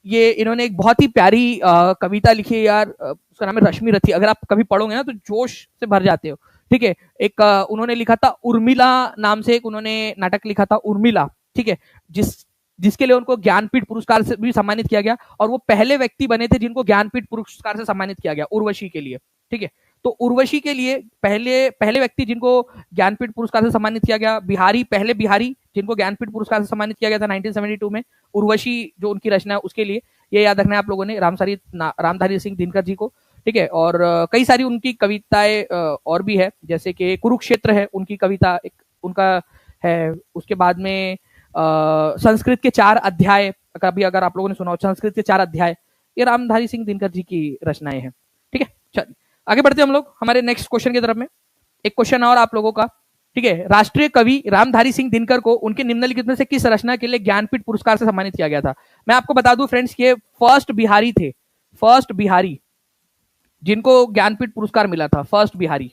A: ये इन्होंने एक बहुत ही प्यारी कविता लिखी है यार, उसका नाम है रश्मि रथी। अगर आप कभी पढ़ोगे ना तो जोश से भर जाते हो, ठीक है। एक उन्होंने लिखा था उर्मिला नाम से, एक उन्होंने नाटक लिखा था उर्मिला, ठीक है, जिसके लिए उनको ज्ञानपीठ पुरस्कार से भी सम्मानित किया गया, और वो पहले व्यक्ति बने थे जिनको ज्ञानपीठ पुरस्कार से सम्मानित किया गया, उर्वशी के लिए, ठीक है। तो उर्वशी के लिए पहले व्यक्ति जिनको ज्ञानपीठ पुरस्कार से सम्मानित किया गया, पहले बिहारी जिनको ज्ञानपीठ पुरस्कार से सम्मानित किया गया था 1972 में, उर्वशी जो उनकी रचना है उसके लिए, ये याद रखना है आप लोगों ने, रामधारी सिंह दिनकर जी को, ठीक है। और कई सारी उनकी कविताएं और भी है, जैसे कि कुरुक्षेत्र है उनकी कविता, एक उनका है। उसके बाद में संस्कृत के 4 अध्याय, कभी अगर आप लोगों ने सुना हो संस्कृत के 4 अध्याय, ये रामधारी सिंह दिनकर जी की रचनाएं हैं, ठीक है। चलिए आगे बढ़ते हैं हम लोग हमारे नेक्स्ट क्वेश्चन की तरफ में। एक क्वेश्चन और आप लोगों का, ठीक है, राष्ट्रीय कवि रामधारी सिंह दिनकर को उनके निम्नलिखित में से किस रचना के लिए ज्ञानपीठ पुरस्कार से सम्मानित किया गया था? मैं आपको बता दूं फ्रेंड्स, ये फर्स्ट बिहारी थे, फर्स्ट बिहारी जिनको ज्ञानपीठ पुरस्कार मिला था, फर्स्ट बिहारी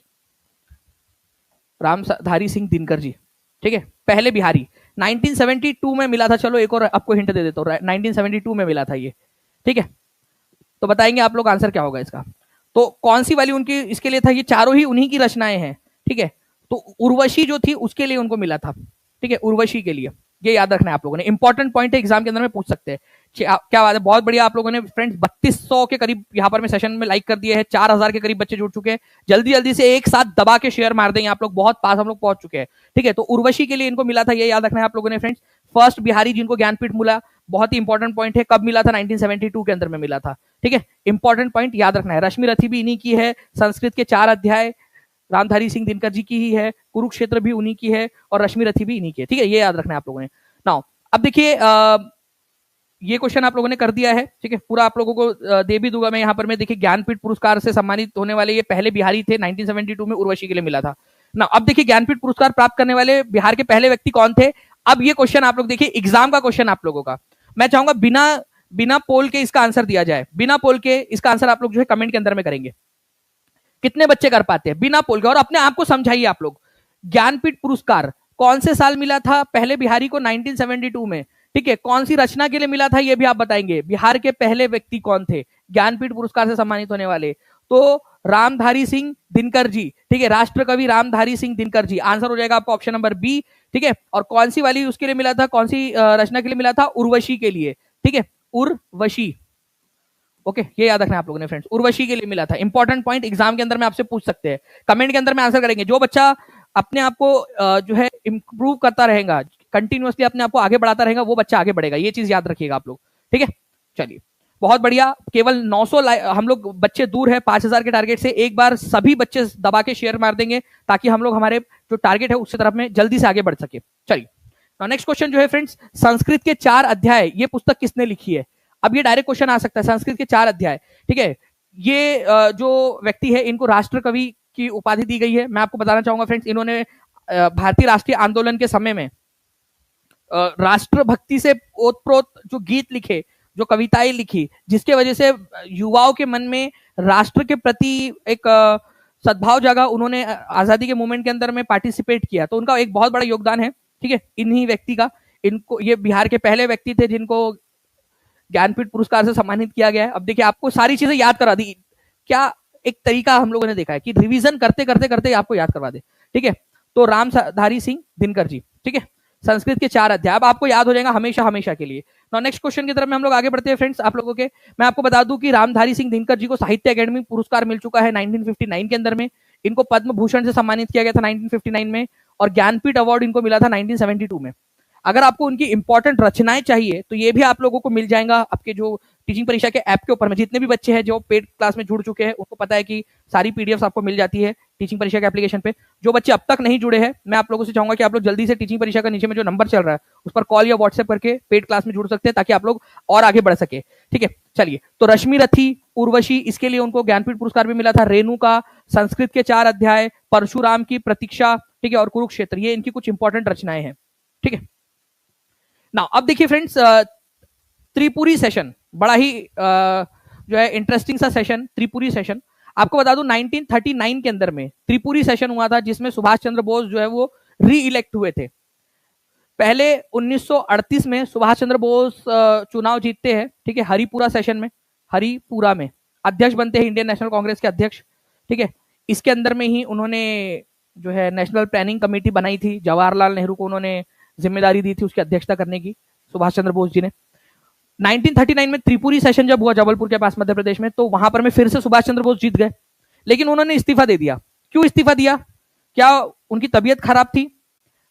A: रामधारी सिंह दिनकर जी, ठीक है, पहले बिहारी। 1972 में मिला था, चलो एक और आपको हिंट दे देता हूं, 1972 में मिला था ये, ठीक है। तो बताएंगे आप लोग आंसर क्या होगा इसका। तो कौन सी वाली उनकी इसके लिए था? ये चारों ही उन्हीं की रचनाएं हैं, ठीक है। तो उर्वशी जो थी उसके लिए उनको मिला था, ठीक है, उर्वशी के लिए, ये याद रखना है आप लोगों ने, इंपॉर्टेंट पॉइंट है, एग्जाम के अंदर में पूछ सकते हैं। क्या बात है, बहुत बढ़िया आप लोगों ने फ्रेंड्स 3200 के करीब यहाँ पर में सेशन में लाइक कर दिए हैं, 4000 के करीब बच्चे जुड़ चुके हैं। जल्दी जल्दी से एक साथ दबा के शेयर मार देंगे आप लोग, बहुत पास हम लोग पहुंच चुके हैं, ठीक है। तो उर्वशी के लिए इनको मिला था, ये याद रखना है आप लोगों ने फ्रेंड्स। फर्स्ट बिहारी जिनको ज्ञानपीठ मिला, बहुत ही इंपॉर्टेंट पॉइंट है, कब मिला था? 1972 के अंदर में मिला था, ठीक है, इंपॉर्टेंट पॉइंट याद रखना है। रश्मि रथी भी इन्हीं की है, संस्कृत के 4 अध्याय रामधारी सिंह दिनकर जी की ही है, कुरुक्षेत्र भी उन्हीं की है, और रश्मि रथी भी इन्हीं की है, ठीक है, ये याद रखना है आप लोगों ने। नाउ अब देखिए ये क्वेश्चन आप लोगों ने कर दिया है, ठीक है, पूरा आप लोगों को दे भी दूंगा मैं यहाँ पर। मैं देखिए ज्ञानपीठ पुरस्कार से सम्मानित होने वाले ये पहले बिहारी थे, 1972 में उर्वशी के लिए मिला था ना। अब देखिए ज्ञानपीठ पुरस्कार प्राप्त करने वाले बिहार के पहले व्यक्ति कौन थे? अब ये क्वेश्चन आप लोग देखिए, एग्जाम का क्वेश्चन आप लोगों का, मैं चाहूंगा बिना पोल के इसका आंसर दिया जाए, बिना पोल के इसका आंसर आप लोग जो है कमेंट के अंदर में करेंगे। कितने बच्चे कर पाते हैं बिना पोल के? और अपने आप को समझाइए आप लोग, ज्ञानपीठ पुरस्कार कौन से साल मिला था पहले बिहारी को? 1972 में, ठीक है। कौन सी रचना के लिए मिला था ये भी आप बताएंगे। बिहार के पहले व्यक्ति कौन थे ज्ञानपीठ पुरस्कार से सम्मानित होने वाले? तो रामधारी सिंह दिनकर जी, ठीक है, राष्ट्रकवि रामधारी सिंह दिनकर जी, आंसर हो जाएगा आपका ऑप्शन नंबर बी, ठीक है। और कौन सी वाली उसके लिए मिला था, कौन सी रचना के लिए मिला था? उर्वशी के लिए, ठीक है, उर्वशी, ओके, ये याद रखना आप लोगों ने फ्रेंड्स, उर्वशी के लिए मिला था। इंपॉर्टेंट पॉइंट एग्जाम के अंदर में आपसे पूछ सकते हैं, कमेंट के अंदर में आंसर करेंगे। जो बच्चा अपने आप को जो है इंप्रूव करता रहेगा, कंटिन्यूअसली अपने आप को आगे बढ़ाता रहेगा, वो बच्चा आगे बढ़ेगा, ये चीज याद रखिएगा आप लोग, ठीक है। चलिए बहुत बढ़िया, केवल 900 हम लोग बच्चे दूर है 5000 के टारगेट से। एक बार सभी बच्चे दबा के शेयर मार देंगे ताकि हम लोग हमारे जो टारगेट है उसकी तरफ में जल्दी से आगे बढ़ सके। चलिए नेक्स्ट क्वेश्चन जो है फ्रेंड्स, संस्कृत के 4 अध्याय ये पुस्तक किसने लिखी है? अब ये डायरेक्ट क्वेश्चन आ सकता है, संस्कृत के 4 अध्याय, ठीक है, ये जो व्यक्ति है इनको राष्ट्र कवि की उपाधि दी गई है। मैं आपको बताना चाहूंगा फ्रेंड्स, इन्होंने भारतीय राष्ट्रीय आंदोलन के समय में राष्ट्रभक्ति से ओतप्रोत जो गीत लिखे, जो कविताएं लिखी, जिसके वजह से युवाओं के मन में राष्ट्र के प्रति एक सद्भाव जागा, उन्होंने आजादी के मूवमेंट के अंदर में पार्टिसिपेट किया, तो उनका एक बहुत बड़ा योगदान है, ठीक है, इन्हीं व्यक्ति का। इनको, ये बिहार के पहले व्यक्ति थे जिनको ज्ञानपीठ पुरस्कार से सम्मानित किया गया है। अब देखिए, आपको सारी चीजें याद करा दी, क्या एक तरीका हम लोगों ने देखा है कि रिवीजन करते करते करते आपको याद करवा दे, ठीक है। तो रामधारी सिंह दिनकर जी, ठीक है, संस्कृत के 4 अध्याय, अब आपको याद हो जाएगा हमेशा हमेशा के लिए। नेक्स्ट क्वेश्चन की तरफ में हम लोग आगे बढ़ते हैं फ्रेंड्स। आप लोगों के मैं आपको बता दूं कि रामधारी सिंह दिनकर जी को साहित्य अकादमी पुरस्कार मिल चुका है 1959 के अंदर में। इनको पद्म भूषण से सम्मानित किया गया था 1959 में, और ज्ञानपीठ अवार्ड इनको मिला था 1972 में। अगर आपको उनकी इंपॉर्टेंट रचनाएं चाहिए तो ये भी आप लोगों को मिल जाएगा आपके जो टीचिंग परीक्षा के ऐप के ऊपर में। जितने भी बच्चे हैं जो पेड क्लास में जुड़ चुके हैं उनको पता है कि सारी पीडीएफ आपको मिल जाती है टीचिंग परीक्षा के एप्लीकेशन पे। जो बच्चे अब तक नहीं जुड़े हैं, मैं आप लोगों से चाहूंगा कि आप लोग जल्दी से टीचिंग परीक्षा का नीचे में जो नंबर चल रहा है उस पर कॉल या व्हाट्सएप करके पेड क्लास में जुड़ सकते हैं, ताकि आप लोग और आगे बढ़ सके, ठीक है। चलिए, तो रश्मि रथी, उर्वशी, इसके लिए उनको ज्ञानपीठ पुरस्कार भी मिला था। रेणुका, संस्कृत के 4 अध्याय, परशुराम की प्रतीक्षा, ठीक है, और कुरुक्षेत्र, ये इनकी कुछ इंपॉर्टेंट रचनाएं हैं, ठीक है ना। अब देखिए फ्रेंड्स, त्रिपुरी सेशन, बड़ा ही जो है इंटरेस्टिंग सा सेशन, त्रिपुरी सेशन। आपको बता दूं 1939 के अंदर में त्रिपुरी सेशन हुआ था, जिसमें सुभाष चंद्र बोस जो है वो री इलेक्ट हुए थे। पहले 1938 में सुभाष चंद्र बोस चुनाव जीतते हैं, ठीक है, हरिपुरा सेशन में, हरिपुरा में अध्यक्ष बनते हैं, इंडियन नेशनल कांग्रेस के अध्यक्ष, ठीक है। इसके अंदर में ही उन्होंने जो है नेशनल प्लानिंग कमेटी बनाई थी, जवाहरलाल नेहरू को उन्होंने जिम्मेदारी दी थी उसकी अध्यक्षता करने की, सुभाष चंद्र बोस जी ने। 1939 में त्रिपुरी सेशन जब हुआ जबलपुर के पास मध्य प्रदेश में, तो वहां पर में फिर से सुभाष चंद्र बोस जीत गए, लेकिन उन्होंने इस्तीफा दे दिया। क्यों इस्तीफा दिया? क्या उनकी तबीयत खराब थी?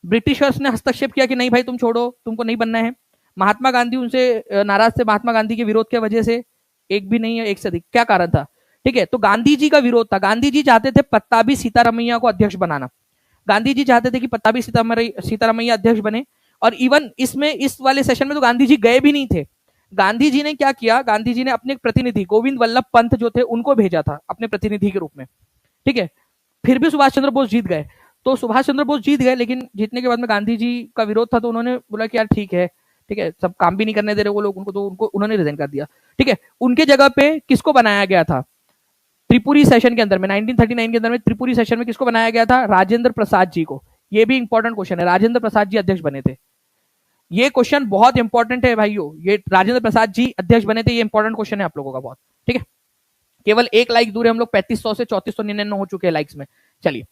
A: ब्रिटिशर्स ने हस्तक्षेप किया कि नहीं भाई तुम छोड़ो, तुमको नहीं बनना है? महात्मा गांधी उनसे नाराज थे, महात्मा गांधी के विरोध की वजह से? एक भी नहीं है, एक से अधिक। क्या कारण था? ठीक है, तो गांधी जी का विरोध था। गांधी जी चाहते थे पत्ताभी सीतारमैया को अध्यक्ष बनाना। गांधी जी चाहते थे कि पत्ताभी सीतारमैया अध्यक्ष बने, और इवन इसमें इस वाले सेशन में तो गांधी जी गए भी नहीं थे। गांधी जी ने क्या किया, गांधी जी ने अपने प्रतिनिधि गोविंद वल्लभ पंत जो थे उनको भेजा था अपने प्रतिनिधि के रूप में, ठीक है। फिर भी सुभाष चंद्र बोस जीत गए। तो सुभाष चंद्र बोस जीत गए, लेकिन जीतने के बाद में गांधी जी का विरोध था, तो उन्होंने बोला कि यार ठीक है, सब काम भी नहीं करने दे रहे वो लोग उनको, तो उन्होंने रिजाइन कर दिया, ठीक है। उनके जगह पे किसको बनाया गया था त्रिपुरी सेशन के अंदर में? 1939 के अंदर में त्रिपुरी सेशन में किसको बनाया गया था? राजेंद्र प्रसाद जी को। ये भी इंपॉर्टेंट क्वेश्चन है, राजेंद्र प्रसाद जी अध्यक्ष बने थे। ये क्वेश्चन बहुत इंपॉर्टेंट है भाइयों, ये राजेंद्र प्रसाद जी अध्यक्ष बने थे, ये इंपॉर्टेंट क्वेश्चन है आप लोगों का बहुत, ठीक है। केवल 1 लाइक दूर है हम लोग, 3500 से 3499 हो चुके हैं लाइक्स में। चलिए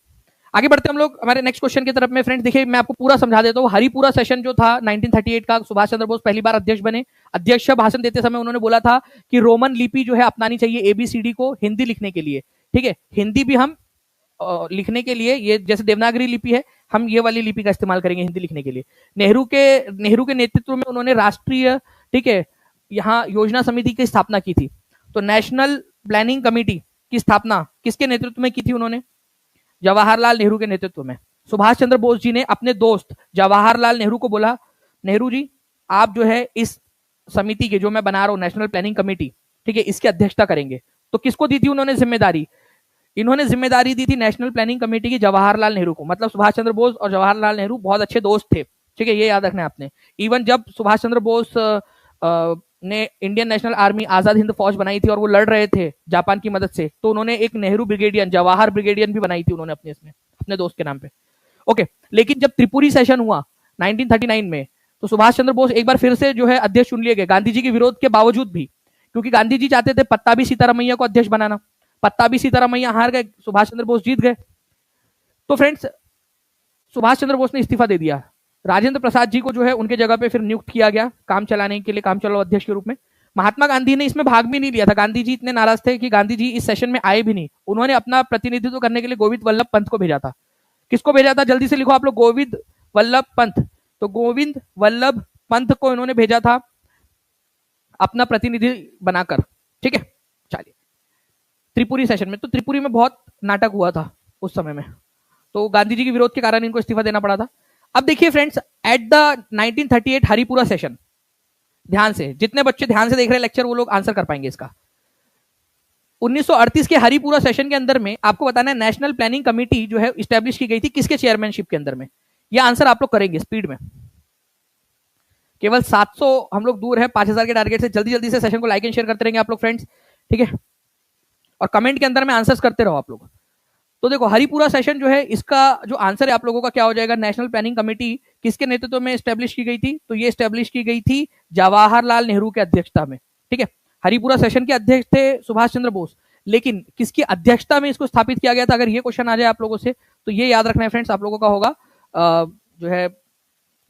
A: आगे बढ़ते हम लोग हमारे नेक्स्ट क्वेश्चन की तरफ में। फ्रेंड्स देखिए, मैं आपको पूरा समझा देता हूँ। हरिपुरा सेशन जो था 1938 का, सुभाष चंद्र बोस पहली बार अध्यक्ष बने। अध्यक्ष भाषण देते समय उन्होंने बोला था कि रोमन लिपि जो है अपनानी चाहिए ABCD को हिंदी लिखने के लिए, ठीक है। हिंदी भी हम लिखने के लिए, ये जैसे देवनागरी लिपि है, हम ये वाली लिपि का इस्तेमाल करेंगे हिंदी लिखने के लिए। नेहरू के नेतृत्व में उन्होंने राष्ट्रीय, ठीक है, यहाँ योजना समिति की स्थापना की थी। तो नेशनल प्लानिंग कमेटी की स्थापना किसके नेतृत्व में की थी उन्होंने? जवाहरलाल नेहरू के नेतृत्व में। सुभाष चंद्र बोस जी ने अपने दोस्त जवाहरलाल नेहरू को बोला, नेहरू जी आप जो है इस समिति के, जो मैं बना रहा हूं नेशनल प्लानिंग कमेटी, ठीक है, इसकी अध्यक्षता करेंगे। तो किसको दी थी उन्होंने जिम्मेदारी? इन्होंने जिम्मेदारी दी थी नेशनल प्लानिंग कमेटी की जवाहरलाल नेहरू को। मतलब सुभाष चंद्र बोस और जवाहरलाल नेहरू बहुत अच्छे दोस्त थे, ठीक है, ये याद रखना है आपने। इवन जब सुभाष चंद्र बोस ने Indian national army Azad Hind फौज बनाई थी और वो लड़ रहे थे जापान की मदद से, तो उन्होंने एक नेहरू ब्रिगेडियन, जवाहर ब्रिगेडियन भी बनाई थी उन्होंने अपने इसमें, अपने दोस्त के नाम पे, ओके। लेकिन जब त्रिपुरी सेशन हुआ 1939 में, तो सुभाष चंद्र बोस एक बार फिर से जो है अध्यक्ष चुन लिए गए, गांधी जी के विरोध के बावजूद भी, क्योंकि गांधी जी चाहते थे पत्ताभी सीतारमैया को अध्यक्ष बनाना। पत्ताभी सीतारमैया हार गए, सुभाष चंद्र बोस जीत गए। तो फ्रेंड्स सुभाष चंद्र बोस ने इस्तीफा दे दिया। राजेंद्र प्रसाद जी को जो है उनके जगह पे फिर नियुक्त किया गया काम चलाने के लिए, काम चलाओ अध्यक्ष के रूप में। महात्मा गांधी ने इसमें भाग भी नहीं लिया था। गांधी जी इतने नाराज थे कि गांधी जी इस सेशन में आए भी नहीं। उन्होंने अपना प्रतिनिधित्व करने के लिए गोविंद वल्लभ पंत को भेजा था। किसको भेजा था? जल्दी से लिखो आप लोग, गोविंद वल्लभ पंत। तो गोविंद वल्लभ पंत को इन्होंने भेजा था अपना प्रतिनिधि बनाकर, ठीक है। चलिए त्रिपुरी सेशन में, तो त्रिपुरी में बहुत नाटक हुआ था उस समय में, तो गांधी जी के विरोध के कारण इनको इस्तीफा देना पड़ा था। अब देखिए friends, at the 1938 Haripura session, ध्यान से, जितने बच्चे ध्यान से देख रहे हैं लेक्चर वो लोग आंसर कर पाएंगे इसका। 1938 के हरिपुरा सेशन के अंदर में आपको बताना है नेशनल प्लानिंग कमेटी जो है इस्टेब्लिश की गई थी, किसके चेयरमैनशिप के अंदर में। यह आंसर आप लोग करेंगे स्पीड में, केवल 700 हम लोग दूर है 5000 के टारगेट से। जल्दी जल्दी से सेशन को लाइक एंड शेयर करते रहेंगे आप लोग फ्रेंड्स, ठीक है, और कमेंट के अंदर में आंसर्स करते रहो आप लोग। तो देखो हरिपुरा सेशन जो है, इसका जो आंसर है आप लोगों का क्या हो जाएगा, नेशनल प्लानिंग कमेटी किसके नेतृत्व में स्टैब्लिश की गई थी, तो ये स्टैब्लिश की गई थी जवाहरलाल नेहरू के अध्यक्षता में, ठीक है। हरिपुरा सेशन के अध्यक्ष थे सुभाष चंद्र बोस, लेकिन किसकी अध्यक्षता में इसको स्थापित किया गया था, अगर ये क्वेश्चन आ जाए आप लोगों से तो ये याद रखना है फ्रेंड्स आप लोगों का होगा, जो है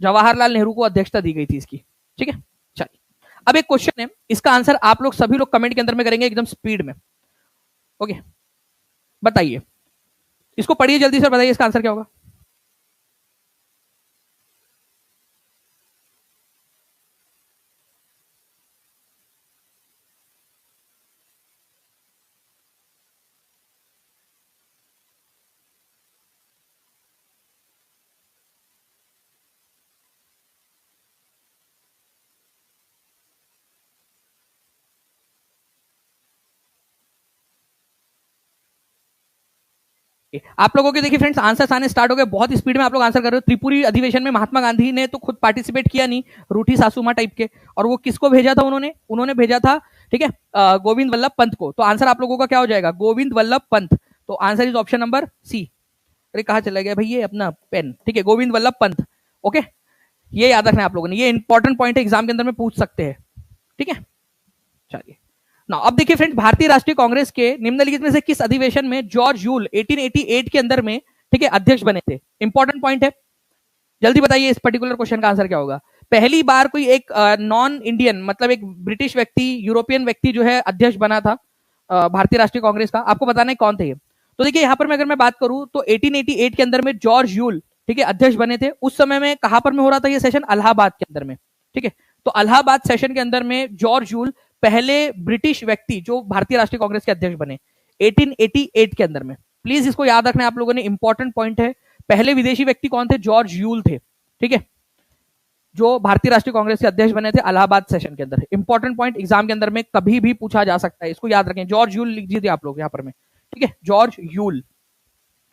A: जवाहरलाल नेहरू को अध्यक्षता दी गई थी इसकी, ठीक है। चलिए अब एक क्वेश्चन है, इसका आंसर आप लोग सभी लोग कमेंट के अंदर में करेंगे एकदम स्पीड में, ओके। बताइए, इसको पढ़िए जल्दी से, बताइए इसका आंसर क्या होगा। आप लोगों के देखिए फ्रेंड्स आंसर आने स्टार्ट हो गए, बहुत स्पीड में आप लोग आंसर कर रहे हो। त्रिपुरी अधिवेशन में महात्मा गांधी ने तो खुद पार्टिसिपेट किया नहीं, रूठी सासुमा टाइप के, और वो किसको भेजा था उन्होंने भेजा था, ठीक है, गोविंद वल्लभ पंत को। तो आंसर आप लोगों का क्या हो जाएगा, गोविंद वल्लभ पंत। तो answer is option number C. अरे कहा चला गया भाई ये अपना पेन, ठीक है, गोविंद वल्लभ पंत, ओके। ये याद रखना है आप लोगों ने, ये इंपॉर्टेंट पॉइंट है, एग्जाम के अंदर में पूछ सकते हैं, ठीक है। चलिए ना, अब देखिए फ्रेंड्स, भारतीय राष्ट्रीय कांग्रेस के निम्नलिखित में से किस अधिवेशन में जॉर्ज यूल 1888 के अंदर में, ठीक है, अध्यक्ष बने थे। इंपॉर्टेंट पॉइंट है, जल्दी बताइए इस पर्टिकुलर क्वेश्चन का आंसर क्या होगा। पहली बार कोई एक नॉन इंडियन, मतलब एक ब्रिटिश व्यक्ति, यूरोपियन व्यक्ति जो है अध्यक्ष बना था भारतीय राष्ट्रीय कांग्रेस का। आपको बताना है कौन थे ये। तो देखिए यहाँ पर मैं अगर मैं बात करूं तो 1888 के अंदर में जॉर्ज यूल, ठीक है, अध्यक्ष बने थे। उस समय में कहां पर में हो रहा था ये सेशन, इलाहाबाद के अंदर में, ठीक है। तो इलाहाबाद सेशन के अंदर में जॉर्ज यूल पहले ब्रिटिश व्यक्ति जो भारतीय राष्ट्रीय कांग्रेस के अध्यक्ष बने 1888 के अंदर में। प्लीज इसको याद रखना है आप लोगों ने, इंपॉर्टेंट पॉइंट है। पहले विदेशी व्यक्ति कौन थे, जॉर्ज यूल थे, ठीक है, जो भारतीय राष्ट्रीय कांग्रेस के अध्यक्ष बने थे इलाहाबाद सेशन के अंदर। इंपॉर्टेंट पॉइंट, एग्जाम के अंदर में कभी भी पूछा जा सकता है, इसको याद रखें। जॉर्ज यूल लिख दीजिए आप लोग यहाँ पर में, ठीक है, जॉर्ज यूल,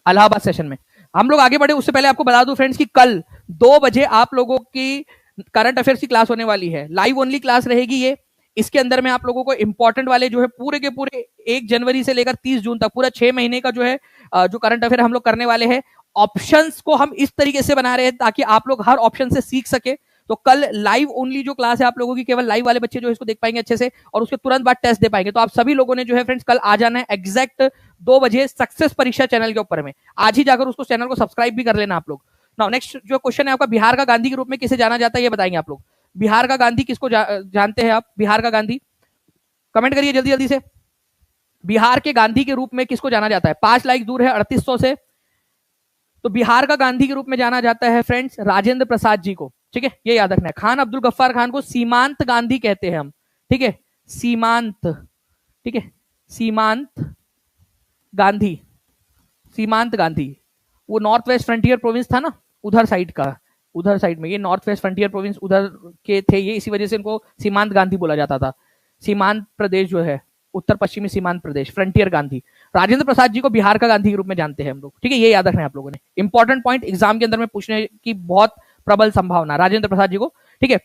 A: इलाहाबाद सेशन में। हम लोग आगे बढ़े उससे पहले आपको बता दूं फ्रेंड्स कि कल 2 बजे आप लोगों की करंट अफेयर्स की क्लास होने वाली है, लाइव ओनली क्लास रहेगी ये। इसके अंदर में आप लोगों को इंपॉर्टेंट वाले जो है पूरे के पूरे 1 जनवरी से लेकर 30 जून तक पूरा 6 महीने का जो है जो करंट अफेयर हम लोग करने वाले हैं। ऑप्शंस को हम इस तरीके से बना रहे हैं ताकि आप लोग हर ऑप्शन से सीख सके। तो कल लाइव ओनली जो क्लास है आप लोगों की, केवल लाइव वाले बच्चे जो इसको देख पाएंगे अच्छे से, और उसके तुरंत बाद टेस्ट दे पाएंगे। तो आप सभी लोगों ने जो है फ्रेंड्स कल आ जाना है एग्जैक्ट 2 बजे सक्सेस परीक्षा चैनल के ऊपर में। आज ही जाकर उसको चैनल को सब्सक्राइब भी कर लेना आप लोग। नाउ नेक्स्ट जो क्वेश्चन है आपका, बिहार का गांधी के रूप में किसे जाना जाता है ये बताएंगे आप लोग। बिहार का गांधी किसको जानते हैं आप, बिहार का गांधी, कमेंट करिए जल्दी जल्दी से। बिहार के गांधी के रूप में किसको जाना जाता है, 5 लाख दूर है 3800 से। तो बिहार का गांधी के रूप में जाना जाता है फ्रेंड्स राजेंद्र प्रसाद जी को, ठीक है, ये याद रखना है। खान अब्दुल गफ्फार खान को सीमांत गांधी कहते हैं हम, ठीक है, सीमांत, ठीक है, सीमांत गांधी, सीमांत गांधी। वो नॉर्थ वेस्ट फ्रंटियर प्रोविंस था ना, उधर साइड का, उधर साइड में, ये नॉर्थ वेस्ट फ्रंटियर प्रोविंस उधर के थे ये, इसी वजह से इनको सीमांत गांधी बोला जाता था। सीमांत प्रदेश जो है, उत्तर पश्चिमी सीमांत प्रदेश, फ्रंटियर गांधी। राजेंद्र प्रसाद जी को बिहार का गांधी के रूप में जानते हैं हम लोग, ठीक है, ये याद रखना है आप लोगों ने। इंपॉर्टेंट पॉइंट, एग्जाम के अंदर में पूछने की बहुत प्रबल संभावना, राजेंद्र प्रसाद जी को, ठीक है।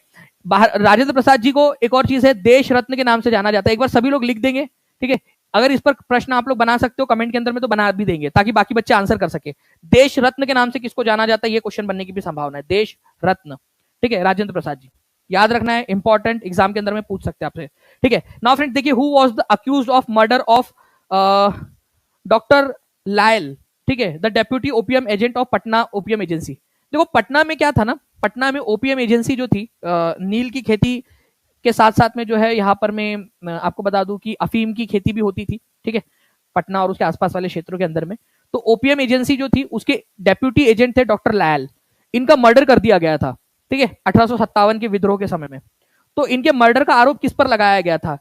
A: राजेंद्र प्रसाद जी को एक और चीज है, देश रत्न के नाम से जाना जाता है। एक बार सभी लोग लिख देंगे, ठीक है। अगर इस पर प्रश्न आप लोग बना सकते हो कमेंट के अंदर में तो बना भी देंगे ताकि बाकी बच्चे आंसर कर सके। देश रत्न के नाम से किसको जाना जाता है, ये क्वेश्चन बनने की भी संभावना है, देश रत्न, ठीक है, राजेंद्र प्रसाद जी, याद रखना है, इंपॉर्टेंट, एग्जाम के अंदर में पूछ सकते हैं आपसे, ठीक है। नाउ फ्रेंड्स देखिए, who was the accused of murder of doctor Lyall, ठीक है, the deputy opium agent of Patna opium agency. देखो पटना में क्या था ना, पटना में ओपीएम एजेंसी जो थी, नील की खेती के साथ साथ में जो है यहाँ पर मैं आपको बता दूं कि अफीम की खेती भी होती थी, ठीक है, पटना और उसके आसपास वाले क्षेत्रों के अंदर में। तो ओपीएम एजेंसी जो थी उसके डेप्यूटी एजेंट थे डॉक्टर लायल, इनका मर्डर कर दिया गया था, ठीक है, 1857 के विद्रोह के समय में। तो इनके मर्डर का आरोप किस पर लगाया गया था,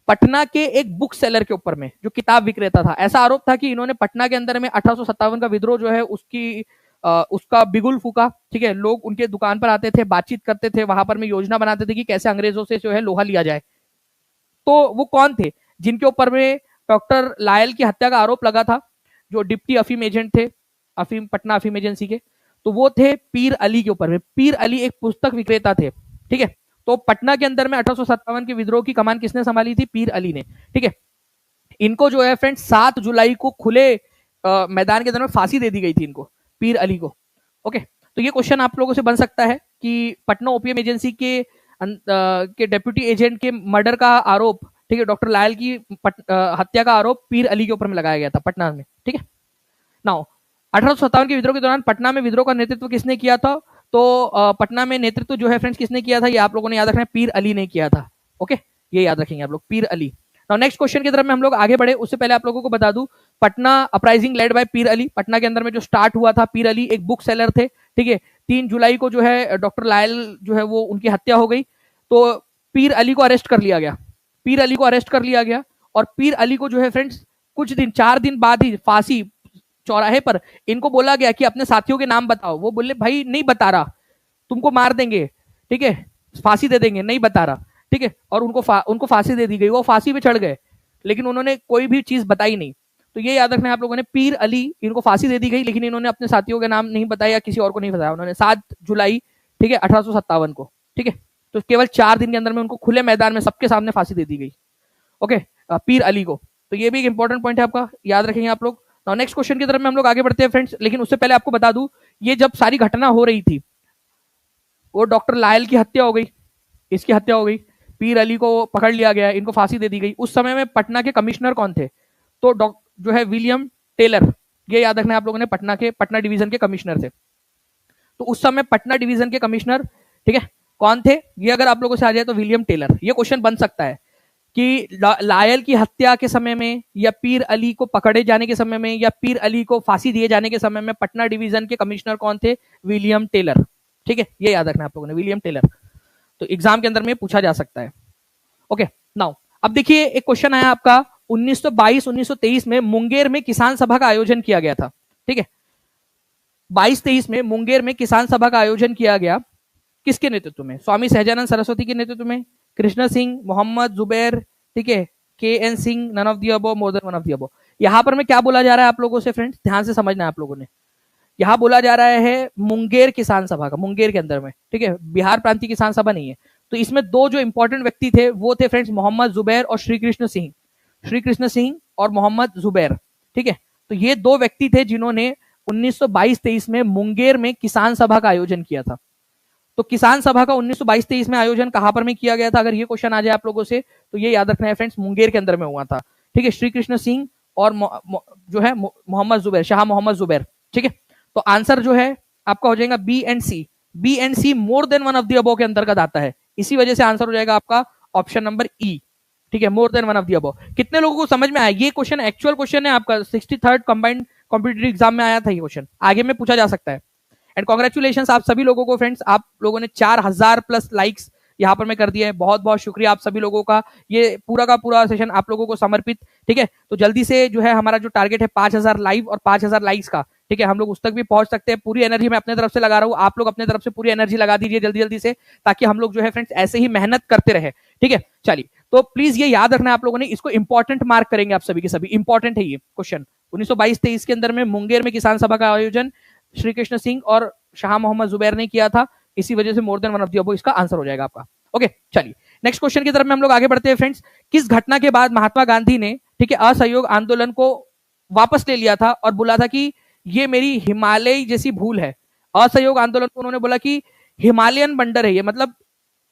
A: पटना के एक बुक सेलर के ऊपर में, जो किताब विक्रेता था। ऐसा आरोप था कि इन्होंने पटना के अंदर में 1857 का विद्रोह जो है उसकी उसका बिगुल फूका, ठीक है, लोग उनके दुकान पर आते थे, बातचीत करते थे, वहां पर में योजना बनाते थे कि कैसे अंग्रेजों से जो है लोहा लिया जाए। तो वो कौन थे जिनके ऊपर में डॉक्टर लायल की हत्या का आरोप लगा था, जो डिप्टी अफीम एजेंट थे, अफीम पटना अफीम एजेंसी के, तो वो थे पीर अली के ऊपर में। पीर अली एक पुस्तक विक्रेता थे, ठीक है। तो पटना के अंदर में 1857 के विद्रोह की कमान किसने संभाली थी? पीर अली ने, ठीक है। इनको जो है फ्रेंड्स 7 जुलाई को खुले मैदान के अंदर में फांसी दे दी गई थी इनको, पीर अली को। ओके, तो ये क्वेश्चन आप लोगों से बन सकता है कि पटना ओपीएम एजेंसी के डेप्यूटी एजेंट के मर्डर का आरोप, ठीक है, डॉक्टर लायल की हत्या का आरोप पीर अली के ऊपर में लगाया गया था पटना में, ठीक है। नाउ 1857 के विद्रोह के दौरान पटना में विद्रोह का नेतृत्व किसने किया था? तो पटना में नेतृत्व जो है फ्रेंड्स किसने किया था? ये आप लोगों ने याद रखना है, पीर अली ने किया था। ओके, ये याद रखेंगे आप लोग, पीर अली। नाउ नेक्स्ट क्वेश्चन की तरफ में हम लोग आगे बढ़े, उससे पहले आप लोगों को बता दूं, पटना अपराइजिंग लेड बाय पीर अली, पटना के अंदर में जो स्टार्ट हुआ था, पीर अली एक बुक सेलर थे, ठीक है। 3 जुलाई को जो है डॉक्टर लायल जो है वो उनकी हत्या हो गई, तो पीर अली को अरेस्ट कर लिया गया, पीर अली को अरेस्ट कर लिया गया। और पीर अली को जो है फ्रेंड्स कुछ दिन 4 दिन बाद ही फांसी चौराहे पर इनको बोला गया कि अपने साथियों के नाम बताओ। वो बोले भाई नहीं बता रहा, तुमको मार देंगे, ठीक है, फांसी दे देंगे, नहीं बता रहा, ठीक है। और उनको फांसी दे दी गई, वो फांसी पे चढ़ गए, लेकिन उन्होंने कोई भी चीज बताई नहीं। तो ये याद रखना है आप लोगों ने, पीर अली इनको फांसी दे दी गई, लेकिन इन्होंने अपने साथियों के नाम नहीं बताया, किसी और को नहीं बताया उन्होंने। 7 जुलाई, ठीक है, 1857 को, ठीक है। तो केवल 4 दिन के अंदर में उनको खुले मैदान में सबके सामने फांसी दे दी गई, ओके, पीर अली को। तो ये भी एक इंपॉर्टेंट पॉइंट है आपका, याद रखेंगे आप लोग। नेक्स्ट क्वेश्चन की तरफ में हम लोग आगे बढ़ते हैं फ्रेंड्स, लेकिन उससे पहले आपको बता दूं, ये जब सारी घटना हो रही थी, वो डॉक्टर लायल की हत्या हो गई, इसकी हत्या हो गई, पीर अली को पकड़ लिया गया, इनको फांसी दे दी गई। उस समय में पटना के कमिश्नर कौन थे? तो जो है विलियम टेलर, ये याद रखना है आप लोगों ने, पटना डिवीजन के कमिश्नर थे। तो उस समय पटना डिवीजन के कमिश्नर, ठीक है, कौन थे? ये अगर आप लोगों से आ जाए तो विलियम टेलर। ये क्वेश्चन बन सकता है कि लायल की हत्या के समय में, या पीर अली को पकड़े जाने के समय में, या पीर अली को फांसी दिए जाने के समय में पटना डिवीजन के कमिश्नर कौन थे? विलियम टेलर, ठीक है, ये याद रखना आप लोगों ने, विलियम टेलर। तो एग्जाम के अंदर में पूछा जा सकता है। ओके, नाउ अब देखिए एक क्वेश्चन आया आपका, 1922-1923 में मुंगेर में किसान सभा का आयोजन किया गया था, ठीक है। 22-23 में मुंगेर में किसान सभा का आयोजन किया गया, किसके नेतृत्व में? स्वामी सहजानंद सरस्वती के नेतृत्व में, कृष्ण सिंह, मोहम्मद जुबैर, ठीक है, K N Singh, none of the above, more than one of the above. यहां पर मैं क्या बोला जा रहा है आप लोगों से फ्रेंड्स, ध्यान से समझना है आप लोगों ने। यहां बोला जा रहा है मुंगेर किसान सभा का, मुंगेर के अंदर में, ठीक है, बिहार प्रांतीय किसान सभा नहीं है। तो इसमें 2 जो इंपॉर्टेंट व्यक्ति थे वो थे फ्रेंड्स मोहम्मद जुबैर और श्री कृष्ण सिंह और मोहम्मद जुबैर, ठीक है। तो ये 2 व्यक्ति थे जिन्होंने 1922-23 में मुंगेर में किसान सभा का आयोजन किया था। तो किसान सभा का 1922-23 में आयोजन कहां पर में किया गया था? अगर ये क्वेश्चन आ जाए आप लोगों से तो ये याद रखना है फ्रेंड्स, मुंगेर के अंदर में हुआ था, ठीक है। श्री कृष्ण सिंह और जो है मोहम्मद जुबैर, शाह मोहम्मद जुबैर, ठीक है। तो आंसर जो है आपका हो जाएगा B and C, more than one of the above के अंतर्गत आता है, इसी वजह से आंसर हो जाएगा आपका ऑप्शन नंबर ई, ठीक है, मोर than one of the above. कितने लोगों को समझ में आया? ये क्वेश्चन एक्चुअल क्वेश्चन है आपका, 63rd कंबाइंड कॉम्पिटिटिव एग्जाम में आया था ये क्वेश्चन, आगे में पूछा जा सकता है। एंड कॉन्ग्रेचुलेशन आप सभी लोगों को फ्रेंड्स, आप लोगों ने 4000 प्लस लाइक्स यहाँ पर मैं कर दिया है, बहुत बहुत शुक्रिया आप सभी लोगों का। ये पूरा का पूरा सेशन आप लोगों को समर्पित, ठीक है। तो जल्दी से जो है हमारा जो टारगेट है 5000 लाइव और 5000 लाइक्स का, ठीक है, हम लोग उस तक भी पहुंच सकते हैं। पूरी एनर्जी मैं अपने तरफ से लगा रहा हूँ, आप लोग अपने तरफ से पूरी एनर्जी लगा दीजिए जल्दी जल्दी से, ताकि हम लोग जो है फ्रेंड्स ऐसे ही मेहनत करते रहे, ठीक है। चलिए, तो प्लीज ये याद रखना है आप लोगों ने, इसको इंपॉर्टेंट मार्क करेंगे आप सभी के सभी, इंपॉर्टेंट है ये क्वेश्चन। 1922-23 के अंदर में मुंगेर में किसान सभा का आयोजन श्री कृष्ण सिंह और शाह मोहम्मद जुबैर ने किया था, इसी वजह से मोर than one of the above इसका आंसर हो जाएगा आपका। ओके, चलिए नेक्स्ट क्वेश्चन की तरफ में हम लोग आगे बढ़ते हैं फ्रेंड्स। किस घटना के बाद महात्मा गांधी ने, ठीक है, असहयोग आंदोलन को वापस ले लिया था और बोला था कि ये मेरी हिमालय जैसी भूल है? असहयोग आंदोलन को उन्होंने बोला कि हिमालयन बंडर है ये, मतलब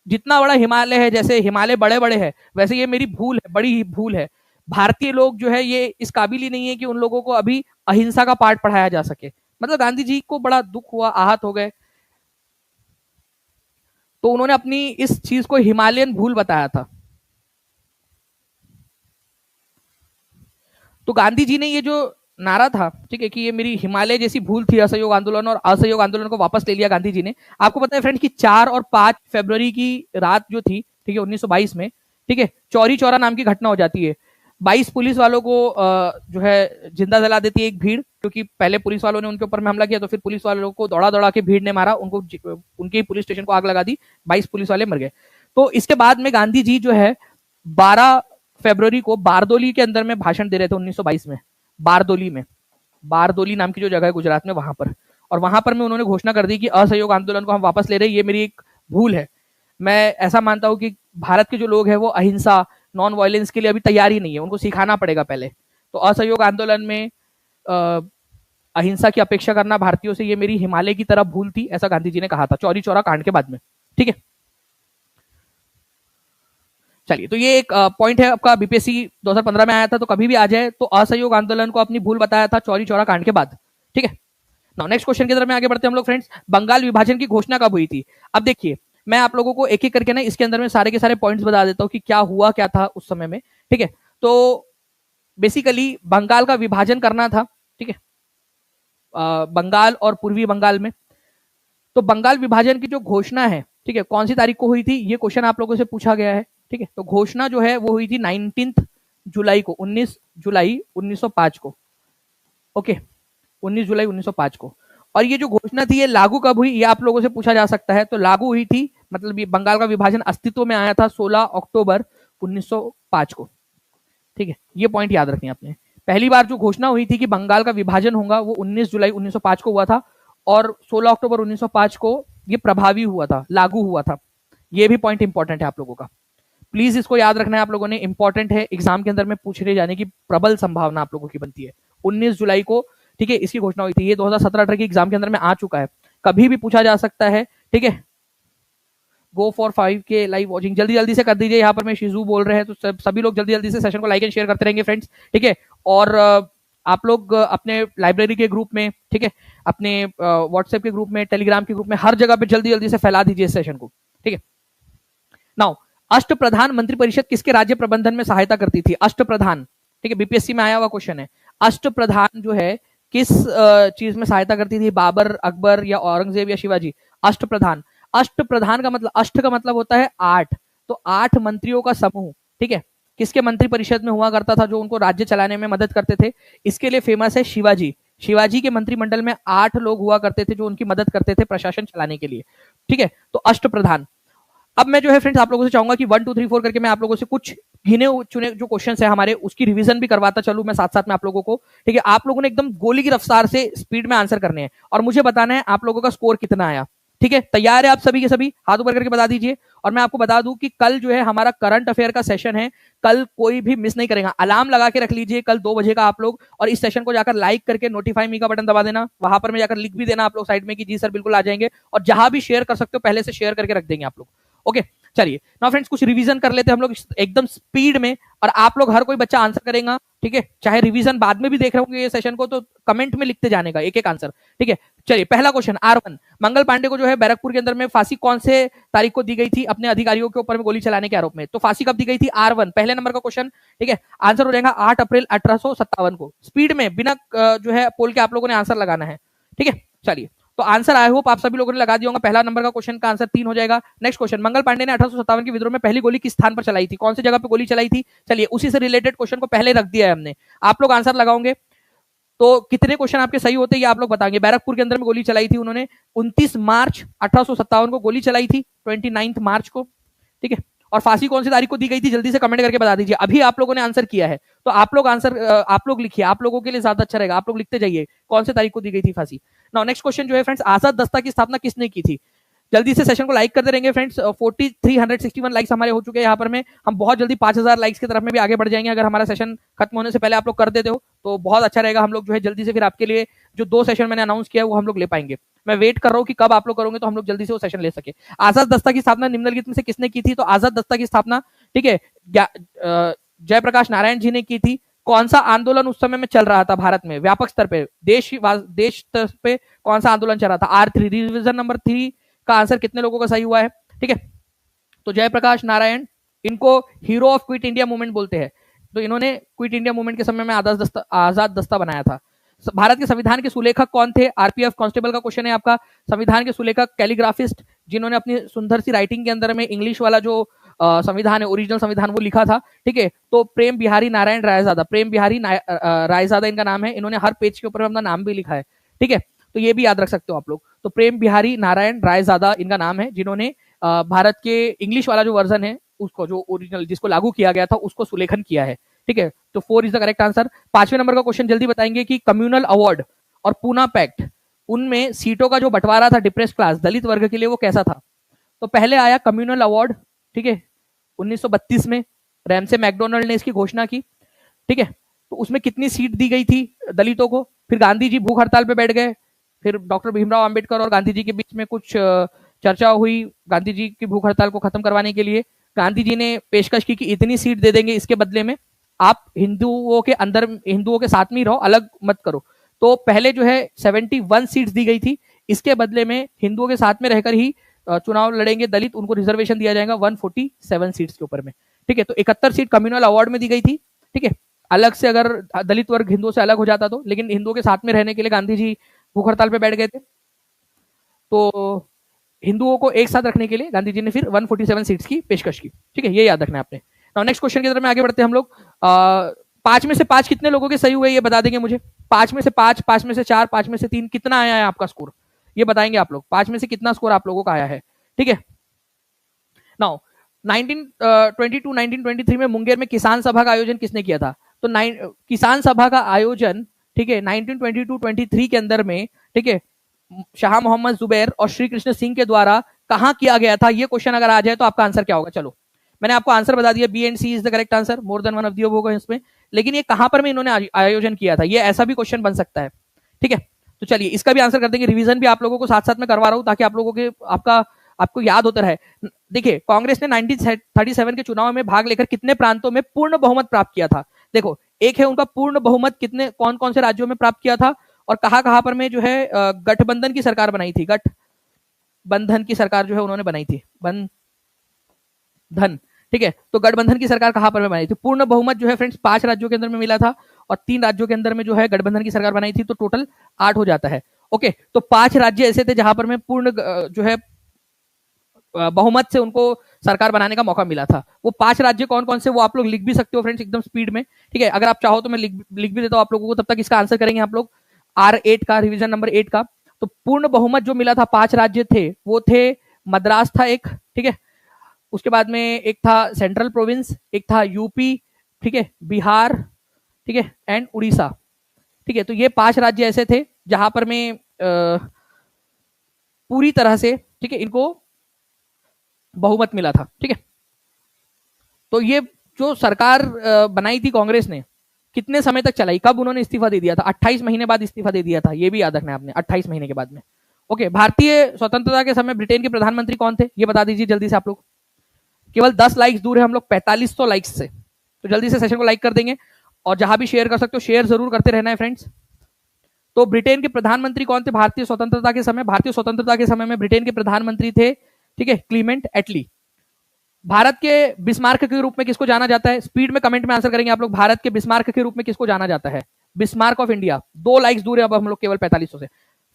A: जितना बड़ा हिमालय है, जैसे हिमालय बड़े बड़े है, वैसे ये मेरी भूल है, बड़ी ही भूल है। भारतीय लोग जो है ये इस काबिल ही नहीं है कि उन लोगों को अभी अहिंसा का पाठ पढ़ाया जा सके। मतलब गांधी जी को बड़ा दुख हुआ, आहत हो गए, तो उन्होंने अपनी इस चीज को हिमालयन भूल बताया था। तो गांधी जी ने ये जो नारा था, ठीक है, कि ये मेरी हिमालय जैसी भूल थी असहयोग आंदोलन, और असहयोग आंदोलन को वापस ले लिया गांधी जी ने। आपको पता है फ्रेंड कि 4 और 5 फरवरी की रात जो थी, ठीक है, 1922 में, ठीक है, चौरी चौरा नाम की घटना हो जाती है। 22 पुलिस वालों को जो है जिंदा जला देती है एक भीड़, क्योंकि पहले पुलिस वालों ने उनके ऊपर में हमला किया, तो फिर पुलिस वालों को दौड़ा दौड़ा के भीड़ ने मारा, उनको उनके पुलिस स्टेशन को आग लगा दी, 22 पुलिस वाले मर गए। तो इसके बाद में गांधी जी जो है 12 फरवरी को बारदोली के अंदर में भाषण दे रहे थे 1922 में, बारदोली में, बारदोली नाम की जो जगह है गुजरात में, वहां पर, और वहां पर में उन्होंने घोषणा कर दी कि असहयोग आंदोलन को हम वापस ले रहे हैं, ये मेरी एक भूल है। मैं ऐसा मानता हूं कि भारत के जो लोग हैं वो अहिंसा, नॉन वायलेंस के लिए अभी तैयार ही नहीं है, उनको सिखाना पड़ेगा पहले। तो असहयोग आंदोलन में अहिंसा की अपेक्षा करना भारतीयों से ये मेरी हिमालय की तरफ भूल थी, ऐसा गांधी जी ने कहा था चौरी चौरा कांड के बाद में। ठीक है, चलिए, तो ये एक पॉइंट है आपका, बीपीएससी 2015 में आया था, तो कभी भी आ जाए तो असहयोग आंदोलन को अपनी भूल बताया था चौरी चौरा कांड के बाद। ठीक है, नाउ नेक्स्ट क्वेश्चन की तरफ में आगे बढ़ते हैं हम लोग फ्रेंड्स। बंगाल विभाजन की घोषणा कब हुई थी? अब देखिए, मैं आप लोगों को एक एक करके ना इसके अंदर में सारे के सारे पॉइंट्स बता देता हूं कि क्या हुआ क्या था उस समय में। ठीक है, तो बेसिकली बंगाल का विभाजन करना था। ठीक है, बंगाल और पूर्वी बंगाल में, तो बंगाल विभाजन की जो घोषणा है, ठीक है, कौन सी तारीख को हुई थी, ये क्वेश्चन आप लोगों से पूछा गया है। ठीक है, तो घोषणा जो है वो हुई थी 19 जुलाई को, 19 जुलाई 1905 को। ओके, 19 जुलाई 1905 को। और ये जो घोषणा थी ये लागू कब हुई, ये आप लोगों से पूछा जा सकता है। तो लागू हुई थी, मतलब ये बंगाल का विभाजन अस्तित्व में आया था 16 अक्टूबर 1905 को। ठीक है, ये पॉइंट याद रखनी आपने। पहली बार जो घोषणा हुई थी कि बंगाल का विभाजन होगा वो 19 जुलाई 1905 को हुआ था, और 16 अक्टूबर 1905 को ये प्रभावी हुआ था, लागू हुआ था। ये भी पॉइंट इंपॉर्टेंट है आप लोगों का, प्लीज इसको याद रखना है आप लोगों ने, इंपॉर्टेंट है, एग्जाम के अंदर में पूछे जाने की प्रबल संभावना आप लोगों की बनती है। 19 जुलाई को, ठीक है, इसकी घोषणा हुई थी। ये 2017-18 के एग्जाम के अंदर में आ चुका है, कभी भी पूछा जा सकता है। ठीक है, go for 5K live watching जल्दी जल्दी से कर दीजिए। यहाँ पर मैं शिजू बोल रहे हैं, तो सभी लोग जल्दी जल्दी से सेशन को लाइक एंड शेयर करते रहेंगे फ्रेंड्स। ठीक है, और आप लोग अपने लाइब्रेरी के ग्रुप में, ठीक है, अपने व्हाट्सएप के ग्रुप में, टेलीग्राम के ग्रुप में, हर जगह पे जल्दी जल्दी से फैला दीजिए इस सेशन को। ठीक है, नाउ अष्टप्रधान मंत्रिपरिषद किसके राज्य प्रबंधन में सहायता करती थी? अष्टप्रधान, ठीक है, बीपीएससी में आया हुआ क्वेश्चन है। अष्टप्रधान जो है किस चीज में सहायता करती थी? बाबर, अकबर या औरंगजेब या शिवाजी? अष्टप्रधान। अष्टप्रधान का मतलब, अष्ट का मतलब होता है 8, तो 8 मंत्रियों का समूह। ठीक है, किसके मंत्रिपरिषद में हुआ करता था, जो उनको राज्य चलाने में मदद करते थे? इसके लिए फेमस है शिवाजी। शिवाजी के मंत्रिमंडल में 8 लोग हुआ करते थे जो उनकी मदद करते थे प्रशासन चलाने के लिए। ठीक है, तो अष्टप्रधान। अब मैं जो है फ्रेंड्स आप लोगों से चाहूंगा कि 1 2 3 4 करके मैं आप लोगों से कुछ गिने चुने जो क्वेश्चन है हमारे, उसकी रिवीजन भी करवाता चलूं मैं साथ साथ में आप लोगों को। ठीक है, आप लोगों ने एकदम गोली की रफ्तार से स्पीड में आंसर करने हैं, और मुझे बताना है आप लोगों का स्कोर कितना आया। ठीक है, तैयार है आप सभी के सभी? हाथ ऊपर करके बता दीजिए। और मैं आपको बता दूं कि कल जो है हमारा करंट अफेयर का सेशन है, कल कोई भी मिस नहीं करेगा। अलार्म लगा के रख लीजिए कल 2 बजे का आप लोग, और इस सेशन को जाकर लाइक करके नोटिफाई मी का बटन दबा देना, वहां पर में जाकर लिख भी देना आप लोग साइड में कि जी सर बिल्कुल आ जाएंगे, और जहां भी शेयर कर सकते हो पहले से शेयर करके रख देंगे आप लोग। ओके, चलिए ना फ्रेंड्स, कुछ रिवीजन कर लेते हैं हम लोग एकदम स्पीड में, और आप लोग हर कोई बच्चा आंसर करेगा। ठीक है, चाहे रिवीजन बाद में भी देख रहे होंगे ये सेशन को, तो कमेंट में लिखते जाने का एक एक आंसर। ठीक है, चलिए पहला क्वेश्चन R1, मंगल पांडे को जो है बैरकपुर के अंदर में फांसी कौन से तारीख को दी गई थी अपने अधिकारियों के ऊपर में गोली चलाने के आरोप में? तो फांसी कब दी गई थी? R1, पहले नंबर का क्वेश्चन। ठीक है, आंसर हो जाएगा 8 अप्रैल 1857 को। स्पीड में बिना जो है पोल के आप लोगों ने आंसर लगाना है। ठीक है, चलिए, तो आंसर आई होप आप सभी लोगों ने लगा दिया होगा। पहला नंबर का क्वेश्चन का आंसर 3 हो जाएगा। नेक्स्ट क्वेश्चन, मंगल पांडे ने 1857 के विद्रोह में पहली गोली किस स्थान पर चलाई थी? कौन सी जगह पे गोली चलाई थी? चलिए, उसी से रिलेटेड क्वेश्चन को पहले रख दिया है हमने। आप लोग आंसर लगाओगे तो कितने क्वेश्चन आपके सही होते हैं ये आप लोग बताएंगे। बैरकपुर के अंदर में गोली चलाई थी उन्होंने 29 मार्च 1857 को गोली चलाई थी, 29 मार्च को। ठीक है, और फांसी कौन सी तारीख को दी गई थी? जल्दी से कमेंट करके बता दीजिए। अभी आप लोगों ने आंसर किया है तो आप लोग आंसर आप लोग लिखिए, आप लोगों के लिए ज्यादा अच्छा रहेगा। आप लोग लिखते जाइए कौन सी तारीख को दी गई थी फांसी। नाउ नेक्स्ट क्वेश्चन जो है फ्रेंड्स, आजाद दस्ता की स्थापना किसने की थी? जल्दी से सेशन को लाइक करते रहेंगे फ्रेंड्स। 4361 लाइक्स हमारे हो चुके हैं यहाँ पर में। हम बहुत जल्दी 5000 लाइक्स की तरफ में भी आगे बढ़ जाएंगे। अगर हमारा सेशन खत्म होने से पहले आप लोग कर देते हो तो बहुत अच्छा रहेगा। हम लोग जो है जल्दी से फिर आपके लिए जो 2 सेशन मैंने अनाउंस किया है वो हम लोग ले पाएंगे। मैं वेट कर रहा हूँ कि कब आप लोग करोगे तो हम लोग जल्दी से वो सेशन ले सके। आजाद दस्ता की स्थापना निम्नलिखित में से किसने की थी? तो आजाद दस्ता की स्थापना, ठीक है, जयप्रकाश नारायण जी ने की थी। कौन सा आंदोलन उस समय में चल रहा था भारत में व्यापक स्तर पे, देश स्तर पे कौन सा आंदोलन चल रहा था? R3, रिवीजन नंबर 3 का आंसर कितने लोगों का सही हुआ है? ठीक है, तो जयप्रकाश नारायण, इनको hero of quit India movement बोलते हैं। तो इन्होंने क्विट इंडिया मूवमेंट के समय में आजाद दस्ता बनाया था। भारत के संविधान के सुलेखक कौन थे? आरपीएफ कांस्टेबल का क्वेश्चन है आपका। संविधान के सुलेखक कैलीग्राफिस्ट, जिन्होंने अपनी सुंदर सी राइटिंग के अंदर में इंग्लिश वाला जो संविधान है, ओरिजिनल संविधान, वो लिखा था। ठीक है, तो प्रेम बिहारी नारायण रायजादा, प्रेम बिहारी रायजादा इनका नाम है। इन्होंने हर पेज के ऊपर अपना नाम भी लिखा है। ठीक है, तो ये भी याद रख सकते हो आप लोग। तो प्रेम बिहारी नारायण रायजादा इनका नाम है, जिन्होंने भारत के इंग्लिश वाला जो वर्जन है उसको, जो ओरिजिनल जिसको लागू किया गया था, उसको सुलेखन किया है। ठीक है, तो 4 इज द करेक्ट आंसर। 5वें नंबर का क्वेश्चन जल्दी बताएंगे कि कम्युनल अवार्ड और पूना पैक्ट, उनमें सीटों का जो बंटवारा था डिप्रेस क्लास दलित वर्ग के लिए, वो कैसा था? तो पहले आया कम्युनल अवार्ड। ठीक है, 1932 में रैमसे मैकडोनल्ड ने इसकी घोषणा की। ठीक है, तो उसमें कितनी सीट दी गई थी दलितों को? फिर गांधी जी भूख हड़ताल पे बैठ गए, फिर डॉक्टर भीमराव अंबेडकर और गांधी जी के बीच में कुछ चर्चा हुई गांधी जी की भूख हड़ताल को खत्म करवाने के लिए। गांधी जी ने पेशकश की कि इतनी सीट दे देंगे, इसके बदले में आप हिंदुओं के अंदर, हिंदुओं के साथ में ही रहो, अलग मत करो। तो पहले जो है 71 सीट्स दी गई थी, इसके बदले में हिंदुओं के साथ में रहकर ही चुनाव लड़ेंगे दलित, उनको रिजर्वेशन दिया जाएगा 147 सीट्स के ऊपर में। ठीक है, तो 71 सीट कम्युनल अवार्ड में दी गई थी। ठीक है, अलग से अगर दलित वर्ग हिंदुओं से अलग हो जाता तो, लेकिन हिंदुओं के साथ में रहने के लिए गांधी जी भूख हड़ताल पे बैठ गए थे, तो हिंदुओं को एक साथ रखने के लिए गांधी जी ने फिर 147 सीट्स की पेशकश की। ठीक है, ये याद रखना है आपने। नाउ नेक्स्ट क्वेश्चन की तरफ में आगे बढ़ते हैं हम लोग। 5 में से 5 कितने लोगों के सही हुए ये बता देंगे मुझे? 5 में से 5, 5 में से 4, 5 में से 3, कितना आया है आपका स्कोर? ये बताएंगे आप लोग, 5 में से कितना स्कोर आप लोगों का आया है। ठीक है, नाउ 1922-1923 में मुंगेर में किसान सभा का आयोजन किसने किया था? तो किसान सभा का आयोजन, ठीक है, 1922-23 के अंदर में, ठीक है, शाह मोहम्मद जुबैर और श्री कृष्ण सिंह के द्वारा कहां किया गया था? ये क्वेश्चन अगर आ जाए तो आपका आंसर क्या होगा? चलो, मैंने आपको आंसर बता दिया, B and C is the correct answer, more than one of the होगा इसमें। लेकिन ये कहां पर में इन्होंने आयोजन किया था, ये ऐसा भी क्वेश्चन बन सकता है। ठीक है, तो चलिए इसका भी आंसर कर देंगे। रिवीजन भी आप लोगों को साथ साथ में करवा रहा हूं ताकि आप लोगों के आपको याद होता रहे। देखिए, कांग्रेस ने 1937 के चुनाव में भाग लेकर कितने प्रांतों में पूर्ण बहुमत प्राप्त किया था? देखो, एक है उनका पूर्ण बहुमत, कितने कौन कौन से राज्यों में प्राप्त किया था, और कहां पर में जो है गठबंधन की सरकार बनाई थी, गठबंधन की सरकार जो है उन्होंने बनाई थी, बंधन। ठीक है, तो गठबंधन की सरकार कहां पर में बनाई थी? पूर्ण बहुमत जो है फ्रेंड्स 5 राज्यों के अंदर में मिला था, और 3 राज्यों के अंदर में जो है गठबंधन की सरकार बनाई थी, तो टोटल 8 हो जाता है। ओके, तो 5 राज्य ऐसे थे जहां पर में पूर्ण जो है बहुमत से उनको सरकार बनाने का मौका मिला था। वो 5 राज्य कौन कौन से, वो आप लोग लिख भी सकते हो फ्रेंड्स एकदम स्पीड में। ठीक है, अगर आप चाहो तो मैं लिख भी देता हूं आप लोगों को, तब तक इसका आंसर करेंगे आप लोग। R8 का रिवीजन नंबर 8 का, तो पूर्ण बहुमत जो मिला था 5 राज्य थे, वो थे मद्रास था एक, ठीक है, उसके बाद में एक था सेंट्रल प्रोविंस, एक था यूपी, ठीक है, बिहार, ठीक है, एंड उड़ीसा। ठीक है, तो ये 5 राज्य ऐसे थे जहां पर में पूरी तरह से, ठीक है, इनको बहुमत मिला था। ठीक है, तो ये जो सरकार बनाई थी कांग्रेस ने, कितने समय तक चलाई, कब उन्होंने इस्तीफा दे दिया था? 28 महीने बाद इस्तीफा दे दिया था, ये भी याद रखना है आपने, 28 महीने के बाद में। ओके, भारतीय स्वतंत्रता के समय ब्रिटेन के प्रधानमंत्री कौन थे, ये बता दीजिए जल्दी से आप लोग। केवल 10 लाइक्स दूर है हम लोग 4500 लाइक्स से, तो जल्दी से सेशन को लाइक कर देंगे, और जहां भी शेयर कर सकते हो शेयर जरूर करते रहना है फ्रेंड्स। तो ब्रिटेन के प्रधानमंत्री कौन थे भारतीय स्वतंत्रता के समय? भारतीय स्वतंत्रता के समय में ब्रिटेन के प्रधानमंत्री थे, ठीक है, क्लीमेंट एटली। भारत के बिस्मार्क के रूप में किसको जाना जाता है? स्पीड में कमेंट में आंसर करेंगे आप लोग, भारत के बिस्मार्क के रूप में किसको जाना जाता है? Bismarck of India. 2 लाइक्स दूर है अब हम लोग केवल 4500 से,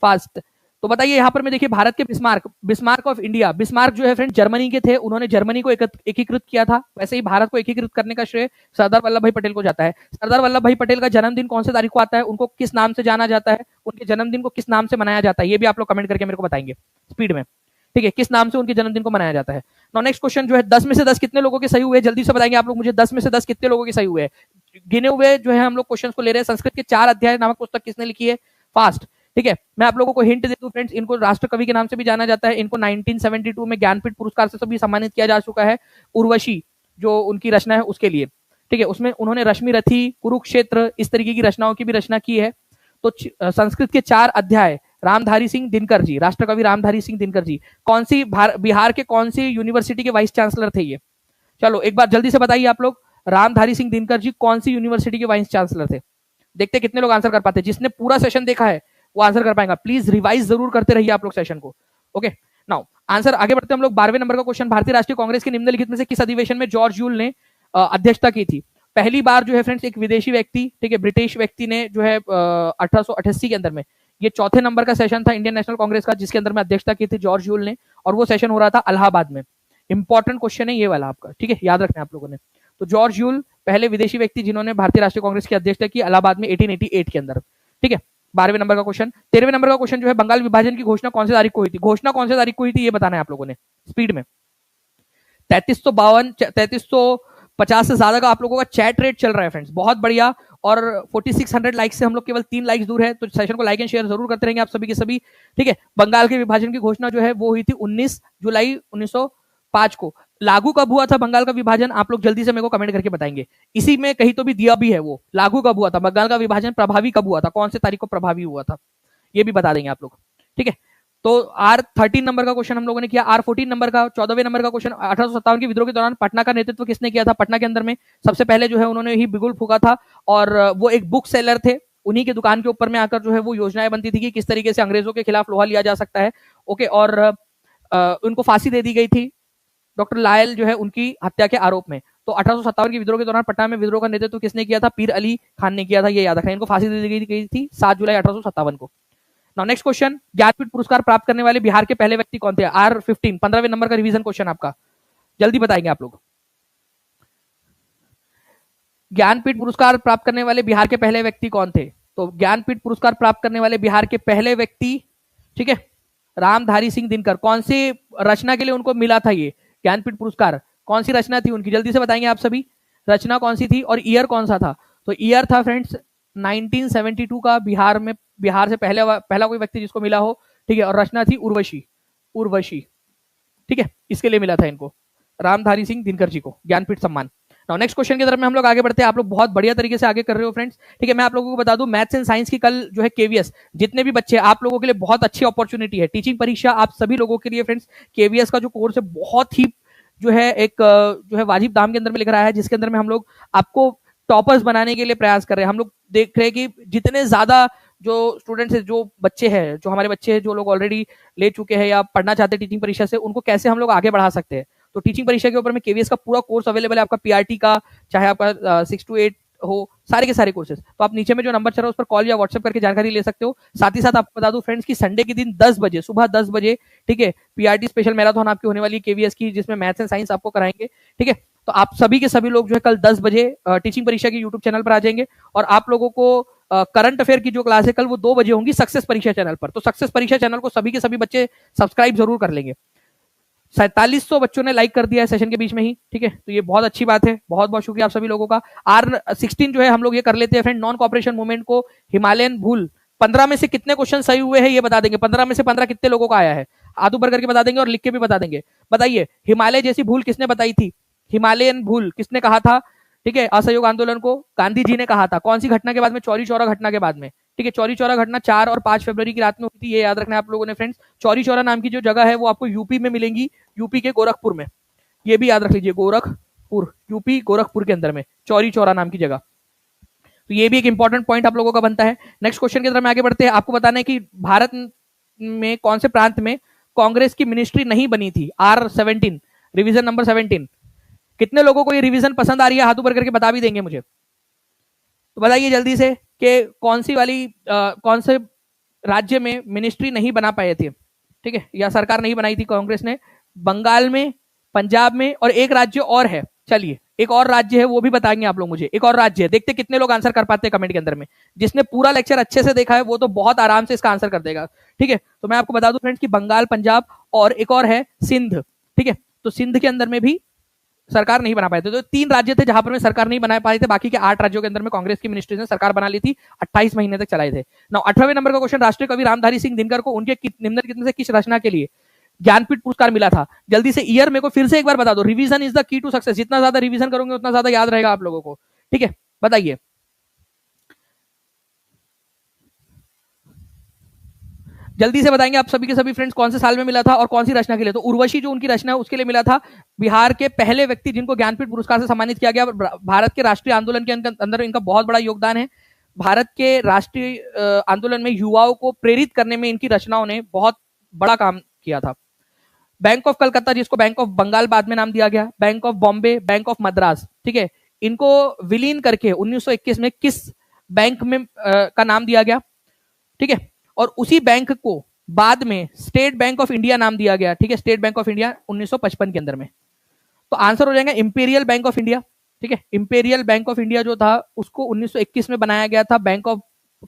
A: फास्ट। तो बताइए यहां पर में देखिए, भारत के Bismarck, Bismarck of India, Bismarck जो है फ्रेंड जर्मनी के थे, उन्होंने जर्मनी को एकीकृत किया था। वैसे ही भारत को एकीकृत करने का श्रेय सरदार वल्लभ भाई पटेल को जाता है। सरदार वल्लभ भाई पटेल का जन्मदिन कौन से तारीख को आता है? उनको किस नाम से जाना जाता है? उनके जन्मदिन को किस नाम से मनाया जाता है? ये भी आप लोग कमेंट करके मेरे को बताएंगे स्पीड में। ठीक है, किस नाम से उनके जन्मदिन को मनाया जाता है? नाउ नेक्स्ट क्वेश्चन जो है, 10 में से 10 कितने लोगों के सही हुए? जल्दी से बताएंगे आप लोग मुझे, 10 में से 10 कितने लोगों के सही हुए? गिने हुए जो है हम लोग क्वेश्चन को ले रहे हैं। संस्कृत के 4 अध्याय नामक पुस्तक किसने लिखी है? फास्ट। ठीक है, मैं आप लोगों को हिंट दे दूं फ्रेंड्स, इनको राष्ट्र कवि के नाम से भी जाना जाता है। इनको 1972 में ज्ञानपीठ पुरस्कार से भी सम्मानित किया जा चुका है। उर्वशी जो उनकी रचना है उसके लिए, ठीक है, उसमें उन्होंने रश्मि रथी, कुरुक्षेत्र, इस तरीके की रचनाओं की भी रचना की है। तो संस्कृत के 4 अध्याय, रामधारी सिंह दिनकर जी, राष्ट्रकवि रामधारी सिंह दिनकर जी, कौन सी बिहार के कौन सी यूनिवर्सिटी के वाइस चांसलर थे ये? चलो एक बार जल्दी से बताइए आप लोग, रामधारी सिंह दिनकर जी कौन सी यूनिवर्सिटी के वाइस चांसलर थे? देखते कितने लोग आंसर कर पाते हैं। जिसने पूरा सेशन देखा है वो आंसर कर पाएगा। प्लीज रिवाइज जरूर करते रहिए आप लोग सेशन को। ओके, नाउ आंसर आगे बढ़ते हैं हम लोग। 12वें नंबर का क्वेश्चन, भारतीय राष्ट्रीय कांग्रेस के निम्नलिखित में से किस अधिवेशन में जॉर्ज यूल ने अध्यक्षता की थी? पहली बार जो है फ्रेंड्स एक विदेशी व्यक्ति, ठीक है, ब्रिटिश व्यक्ति ने जो है 1888 के अंदर में, ये 4थे नंबर का सेशन था इंडियन नेशनल कांग्रेस का, जिसके अंदर में अध्यक्षता की थी जॉर्ज यूल ने, और वो सेशन हो रहा था इलाहाबाद में। इंपॉर्टेंट क्वेश्चन है ये वाला आपका, ठीक है, याद रखना है आप लोगों ने। तो जॉर्ज यूल पहले विदेशी व्यक्ति जिन्होंने भारतीय राष्ट्रीय कांग्रेस की अध्यक्षता की इलाहाबाद में 1888 के अंदर, ठीक है। 12वें नंबर का क्वेश्चन। 13वें नंबर का क्वेश्चन जो है, बंगाल विभाजन की घोषणा कौन सी तारीख को हुई थी? घोषणा कौन सी तारीख को हुई थी ये बताना है आप लोगों ने स्पीड में। 3350 से ज्यादा का आप लोगों का चैट रेट चल रहा है फ्रेंड्स, बहुत बढ़िया। और 4600 लाइक से हम लोग केवल 3 लाइक्स दूर है, तो सेशन को लाइक एंड शेयर जरूर करते रहेंगे आप सभी के सभी, ठीक है। बंगाल के विभाजन की घोषणा जो है वो हुई थी 19 जुलाई 1905 को। लागू कब हुआ था बंगाल का विभाजन? आप लोग जल्दी से मेरे को कमेंट करके बताएंगे। इसी में कहीं तो भी दिया भी है वो लागू कब हुआ था, बंगाल का विभाजन प्रभावी कब हुआ था, कौन से तारीख को प्रभावी हुआ था, ये भी बता देंगे आप लोग, ठीक है। तो R13 नंबर का क्वेश्चन हम लोगों ने किया। R14 नंबर का 14वें नंबर का क्वेश्चन, 1857 के विद्रोह के दौरान पटना का नेतृत्व किसने किया था? पटना के अंदर में सबसे पहले जो है उन्होंने ही बिगुल फूका था, और वो एक बुक सेलर थे, उन्हीं के दुकान के ऊपर में आकर जो है वो योजनाएं बनती थी कि किस तरीके से अंग्रेजों के खिलाफ लोहा लिया जा सकता है, ओके। और उनको फांसी दे दी गई थी डॉक्टर लायल जो है उनकी हत्या के आरोप में। तो 1857 के विद्रोह के दौरान पटना में विद्रोह का नेतृत्व किसने किया था? पीर अली खान ने किया था, ये याद रखना। इनको फांसी दे दी गई थी 7 जुलाई 1857 को। नाउ नेक्स्ट क्वेश्चन, ज्ञानपीठ पुरस्कार प्राप्त करने वाले बिहार के पहले व्यक्ति कौन थे? R15 15वें नंबर का रिवीजन क्वेश्चन आपका, जल्दी बताएंगे आप लोग। ज्ञानपीठ पुरस्कार प्राप्त करने वाले बिहार के पहले व्यक्ति कौन थे? तो ज्ञानपीठ पुरस्कार प्राप्त करने वाले बिहार के पहले व्यक्ति, ठीक है, रामधारी सिंह दिनकर। कौन सी रचना के लिए उनको मिला था ये ज्ञानपीठ पुरस्कार? कौन सी रचना थी उनकी, जल्दी से बताएंगे आप सभी। रचना कौन सी थी और ईयर कौन सा था? तो ईयर था फ्रेंड्स 1972 का, बिहार से पहला कोई व्यक्ति जिसको मिला हो, ठीक है। और रचना थी उर्वशी, ठीक है, इसके लिए मिला था इनको, रामधारी सिंह दिनकर जी को ज्ञानपीठ सम्मान। नाउ नेक्स्ट क्वेश्चन की तरफ में हम लोग आगे बढ़ते हैं। आप लोग बहुत बढ़िया तरीके से आगे कर रहे हो फ्रेंड्स, ठीक है। मैं आप लोगों को बता दूं, मैथ्स एंड साइंस की कल जो है केवीएस, जितने भी बच्चे, आप लोगों के लिए बहुत अच्छी अपॉर्चुनिटी है, टीचिंग परीक्षा आप सभी लोगों के लिए फ्रेंड्स। केवीएस का जो कोर्स है बहुत ही जो है एक जो है वाजिब दाम के अंदर में लिख रहा है, जिसके अंदर में हम लोग आपको टॉपर्स बनाने के लिए प्रयास कर रहे हैं। हम लोग देख रहे हैं कि जितने ज्यादा जो स्टूडेंट्स है, जो बच्चे हैं, जो हमारे बच्चे हैं, जो लोग ऑलरेडी ले चुके हैं या पढ़ना चाहते हैं टीचिंग परीक्षा से, उनको कैसे हम लोग आगे बढ़ा सकते हैं। तो टीचिंग परीक्षा के ऊपर में केवीएस का पूरा कोर्स अवेलेबल है आपका, पीआरटी का, चाहे आपका 6 to 8 हो, सारे के सारे कोर्सेज। तो आप नीचे में जो नंबर चल रहा है उस पर कॉल या व्हाट्सएप करके जानकारी ले सकते हो। साथ ही साथ आपको बता दूं फ्रेंड्स कि संडे के दिन 10 बजे, सुबह 10 बजे, ठीक है, पीआरटी स्पेशल मैराथन आपकी होने वाली है केवीएस की, जिसमें मैथ्स एंड साइंस आपको कराएंगे, ठीक है। तो आप सभी के सभी लोग जो है कल 10 बजे टीचिंग परीक्षा के यूट्यूब चैनल पर आ जाएंगे, और आप लोगों को करंट अफेयर की जो क्लास है कल वो 2 बजे होंगी सक्सेस परीक्षा चैनल पर। तो सक्सेस परीक्षा चैनल को सभी के सभी बच्चे सब्सक्राइब जरूर कर लेंगे। 4700 बच्चों ने लाइक कर दिया है सेशन के बीच में ही, ठीक है, तो ये बहुत अच्छी बात है, बहुत बहुत शुक्रिया आप सभी लोगों का। R16 जो है हम लोग ये कर लेते हैं फ्रेंड, नॉन कॉपरेशन मूवमेंट को हिमालयन भूल, 15 में से कितने क्वेश्चन सही हुए हैं ये बता देंगे। 15 में से 15 कितने लोगों का आया है, हाथ ऊपर करके बता देंगे और लिख के भी बता देंगे। बताइए, हिमालय जैसी भूल किसने बताई थी? हिमालयन भूल किसने कहा था? ठीक है, असहयोग आंदोलन को गांधी जी ने कहा था। कौन सी घटना के बाद में? चौरी चौरा घटना के बाद में, ठीक है। चौरी चौरा घटना 4 और 5 फरवरी की रात में हुई थी, ये याद रखना है आप लोगों ने फ्रेंड्स। चौरी चौरा नाम की जो जगह है वो आपको यूपी में मिलेंगी, यूपी के गोरखपुर में, ये भी याद रख लीजिए, गोरखपुर, यूपी गोरखपुर के अंदर में चौरी चौरा नाम की जगह। तो ये भी एक इंपॉर्टेंट पॉइंट आप लोगों का बनता है। नेक्स्ट क्वेश्चन की तरफ में आगे बढ़ते हैं। आपको बताना है कि भारत में कौन से प्रांत में कांग्रेस की मिनिस्ट्री नहीं बनी थी? R17 revision number 17। कितने लोगों को ये रिवीजन पसंद आ रही है, हाथ ऊपर करके बता भी देंगे मुझे। तो बताइए जल्दी से कि कौन सी वाली कौन से राज्य में मिनिस्ट्री नहीं बना पाए थे, ठीक है, या सरकार नहीं बनाई थी कांग्रेस ने? बंगाल में, पंजाब में, और एक राज्य और है, चलिए एक और राज्य है वो भी बताएंगे आप लोग मुझे। एक और राज्य है, देखते कितने लोग आंसर कर पाते हैं कमेंट के अंदर में। जिसने पूरा लेक्चर अच्छे से देखा है वो तो बहुत आराम से इसका आंसर कर देगा, ठीक है। तो मैं आपको बता दूं फ्रेंड्स कि बंगाल, पंजाब और एक और है सिंध, ठीक है। तो सिंध के अंदर में भी सरकार नहीं बना पाए थे। तो 3 राज्य थे जहां पर में सरकार नहीं बना पाए थे, बाकी के 8 राज्यों के अंदर में कांग्रेस की मिनिस्ट्री ने सरकार बना ली थी, 28 महीने तक चलाए थे। नाउ 18वें नंबर का क्वेश्चन, राष्ट्रीय कवि रामधारी सिंह दिनकर को उनके निम्नलिखित में से किस रचना के लिए ज्ञानपीठ पुरस्कार मिला था? जल्दी से ईयर मेरे को फिर से एक बार बता दो। Revision is the key to success, जितना ज्यादा रिवीजन करोगे उतना ज्यादा याद रहेगा आप लोगों को, ठीक है। बताइए जल्दी से बताएंगे आप सभी के सभी फ्रेंड्स, कौन से साल में मिला था और कौन सी रचना के लिए? तो उर्वशी जो उनकी रचना है उसके लिए मिला था। बिहार के पहले व्यक्ति जिनको ज्ञानपीठ पुरस्कार से सम्मानित किया गया। भारत के राष्ट्रीय आंदोलन के अंदर इनका बहुत बड़ा योगदान है। भारत के राष्ट्रीय आंदोलन में युवाओं को प्रेरित करने में इनकी रचनाओं ने बहुत बड़ा काम किया था। बैंक ऑफ कलकत्ता, जिसको बैंक ऑफ बंगाल बाद में नाम दिया गया, bank of Bombay, bank of Madras, ठीक है, इनको विलीन करके 1921 में किस बैंक में का नाम दिया गया, ठीक है। और उसी बैंक को बाद में स्टेट बैंक ऑफ इंडिया नाम दिया गया, ठीक है, स्टेट बैंक ऑफ इंडिया 1955 के अंदर में। तो आंसर हो जाएगा इंपीरियल बैंक ऑफ इंडिया, ठीक है। इंपीरियल बैंक ऑफ इंडिया जो था उसको 1921 में बनाया गया था, बैंक ऑफ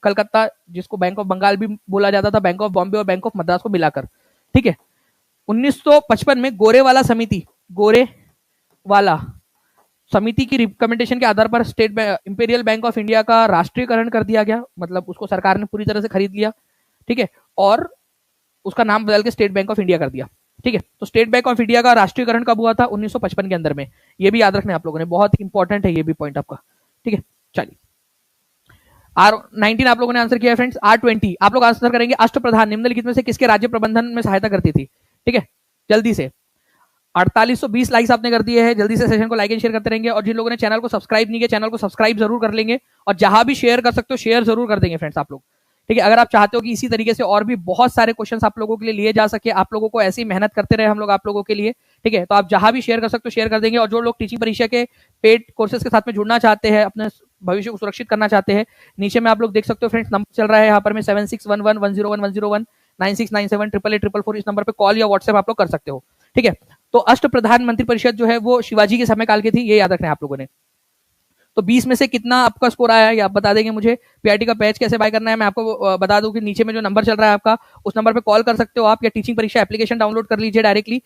A: कलकत्ता जिसको बैंक ऑफ बंगाल भी बोला जाता था, बैंक ऑफ बॉम्बे और बैंक ऑफ मद्रास को मिलाकर, ठीक है। 1955 में गोरेवाला समिति, गोरेवाला समिति की रिकमेंडेशन के आधार पर state imperial bank of India का राष्ट्रीयकरण कर दिया गया, मतलब उसको सरकार ने पूरी तरह से खरीद लिया, ठीक है, और उसका नाम बदल के स्टेट बैंक ऑफ इंडिया कर दिया, ठीक है। तो स्टेट बैंक ऑफ इंडिया का राष्ट्रीयकरण कब हुआ था? 1955 के अंदर में। ये भी याद रखना आप लोगों ने, बहुत इंपॉर्टेंट है ये भी पॉइंट आपका, ठीक है। चलिए, R19 आप लोगों ने आंसर किया है फ्रेंड्स। R20 आप लोग आंसर करेंगे, अष्टप्रधान निम्नलिखित में से किसके राज्य प्रबंधन में सहायता करती थी, ठीक है, जल्दी से। 4820 लाइक्स आपने कर दिए हैं, जल्दी से सेशन को लाइक एंड शेयर करते रहेंगे, और जिन लोगों ने चैनल को सब्सक्राइब नहीं किया चैनल को सब्सक्राइब जरूर कर लेंगे, और जहां भी शेयर कर सकते हो शेयर जरूर कर देंगे फ्रेंड्स आप लोग, ठीक है। अगर आप चाहते हो कि इसी तरीके से और भी बहुत सारे क्वेश्चंस आप लोगों के लिए लिए जा सके, आप लोगों को ऐसी मेहनत करते रहे हम लोग आप लोगों के लिए, ठीक है, तो आप जहां भी शेयर कर सकते हो शेयर कर देंगे। और जो लोग टीचिंग परीक्षा के पेड कोर्सेज के साथ में जुड़ना चाहते हैं, अपने भविष्य को सुरक्षित करना चाहते हैं, नीचे में आप लोग देख सकते हो फ्रेंड्स, नंबर चल रहा है यहाँ पर में 7611101101 9697884444। इस नंबर पे कॉल या व्हाट्सएप आप लोग कर सकते हो, ठीक है। तो अष्ट प्रधानमंत्री परिषद जो है वो शिवाजी के समय काल की थी, ये याद रखना है आप लोगों ने। तो 20 में से कितना आपका स्कोर आया है, आप बता देंगे मुझे। पीआईटी का बैच कैसे बाय करना है मैं आपको बता दूं कि नीचे में जो नंबर चल रहा है आपका, उस नंबर पे कॉल कर सकते हो आप, या टीचिंग परीक्षा एप्लीकेशन डाउनलोड कर लीजिए डायरेक्टली,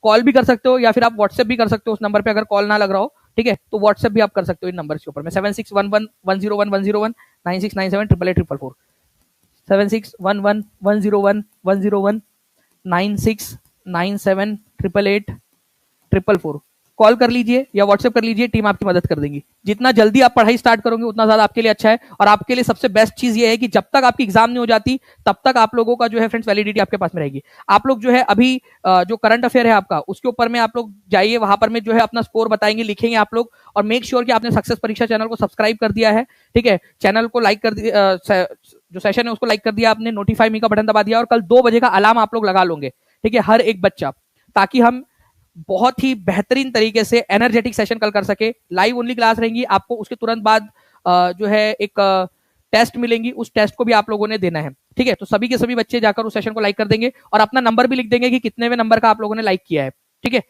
A: कॉल भी कर सकते हो, या फिर आप व्हाट्सएप भी कर सकते हो उस नंबर पे, अगर कॉल ना लग रहा हो, ठीक है, तो व्हाट्सएप भी आप कर सकते हो इन नंबर के ऊपर में 7611101101 9697884444 7611101101 9697888844 कॉल कर लीजिए या व्हाट्सएप कर लीजिए, टीम आपकी मदद कर देंगी। जितना जल्दी आप पढ़ाई स्टार्ट करोगे उतना ज्यादा आपके लिए अच्छा है, और आपके लिए सबसे बेस्ट चीज ये है कि जब तक आपकी एग्जाम नहीं हो जाती तब तक आप लोगों का जो है फ्रेंड्स वैलिडिटी आपके पास में रहेगी। आप लोग जो है अभी जो करंट अफेयर है आपका उसके ऊपर में आप लोग जाइए, वहां पर में जो है अपना स्कोर बताएंगे, लिखेंगे आप लोग, और मेक श्योर कि आपने सक्सेस परीक्षा चैनल को सब्सक्राइब कर दिया है, ठीक है, चैनल को लाइक कर दिया, जो सेशन है उसको लाइक कर दिया आपने, नोटिफाई मी का बटन दबा दिया, और कल 2 बजे का अलार्म आप लोग लगा लोगे, ठीक है, हर एक बच्चा, ताकि हम बहुत ही बेहतरीन तरीके से एनर्जेटिक सेशन कल कर सके। लाइव ओनली क्लास रहेंगी, आपको उसके तुरंत बाद जो है एक टेस्ट मिलेंगी, उस टेस्ट को भी आप लोगों ने देना है, ठीक है। तो सभी के सभी बच्चे जाकर उस सेशन को लाइक कर देंगे, और अपना नंबर भी लिख देंगे कि कितने नंबर का आप लोगों ने लाइक किया है, ठीक है।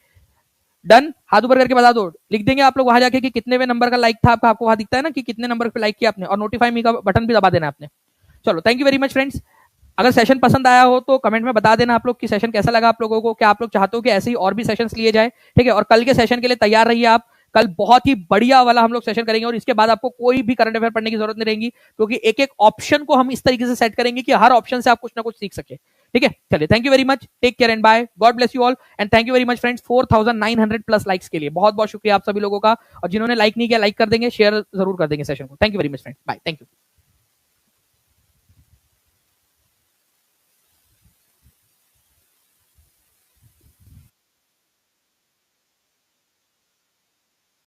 A: डन, हाथ ऊपर करके बता दो, लिख देंगे आप लोग वहां जाके कि कितने नंबर का लाइक था आपका, आपको वहां दिखता है ना कि कितने नंबर पे लाइक किया आपने, और नोटिफाई मी का बटन भी दबा देना आपने। चलो, thank you very much friends. अगर सेशन पसंद आया हो तो कमेंट में बता देना आप लोग कि सेशन कैसा लगा आप लोगों को, क्या आप लोग चाहते हो कि ऐसे ही और भी सेशंस लिए जाए, ठीक है। और कल के सेशन के लिए तैयार रहिए आप, कल बहुत ही बढ़िया वाला हम लोग सेशन करेंगे, और इसके बाद आपको कोई भी करंट अफेयर पढ़ने की जरूरत नहीं रहेगी, क्योंकि एक एक ऑप्शन को हम इस तरीके से सेट करेंगे कि हर ऑप्शन से आप कुछ ना कुछ सीख सके, ठीक है। चलिए, thank you very much, take care and bye, God bless you all, and thank you very much friends 4900 plus likes के लिए बहुत बहुत शुक्रिया आप सभी लोगों का, और जिन्होंने लाइक नहीं किया लाइक कर देंगे, शेयर जरूर कर देंगे सेशन को। Thank you very much friends, bye, thank you.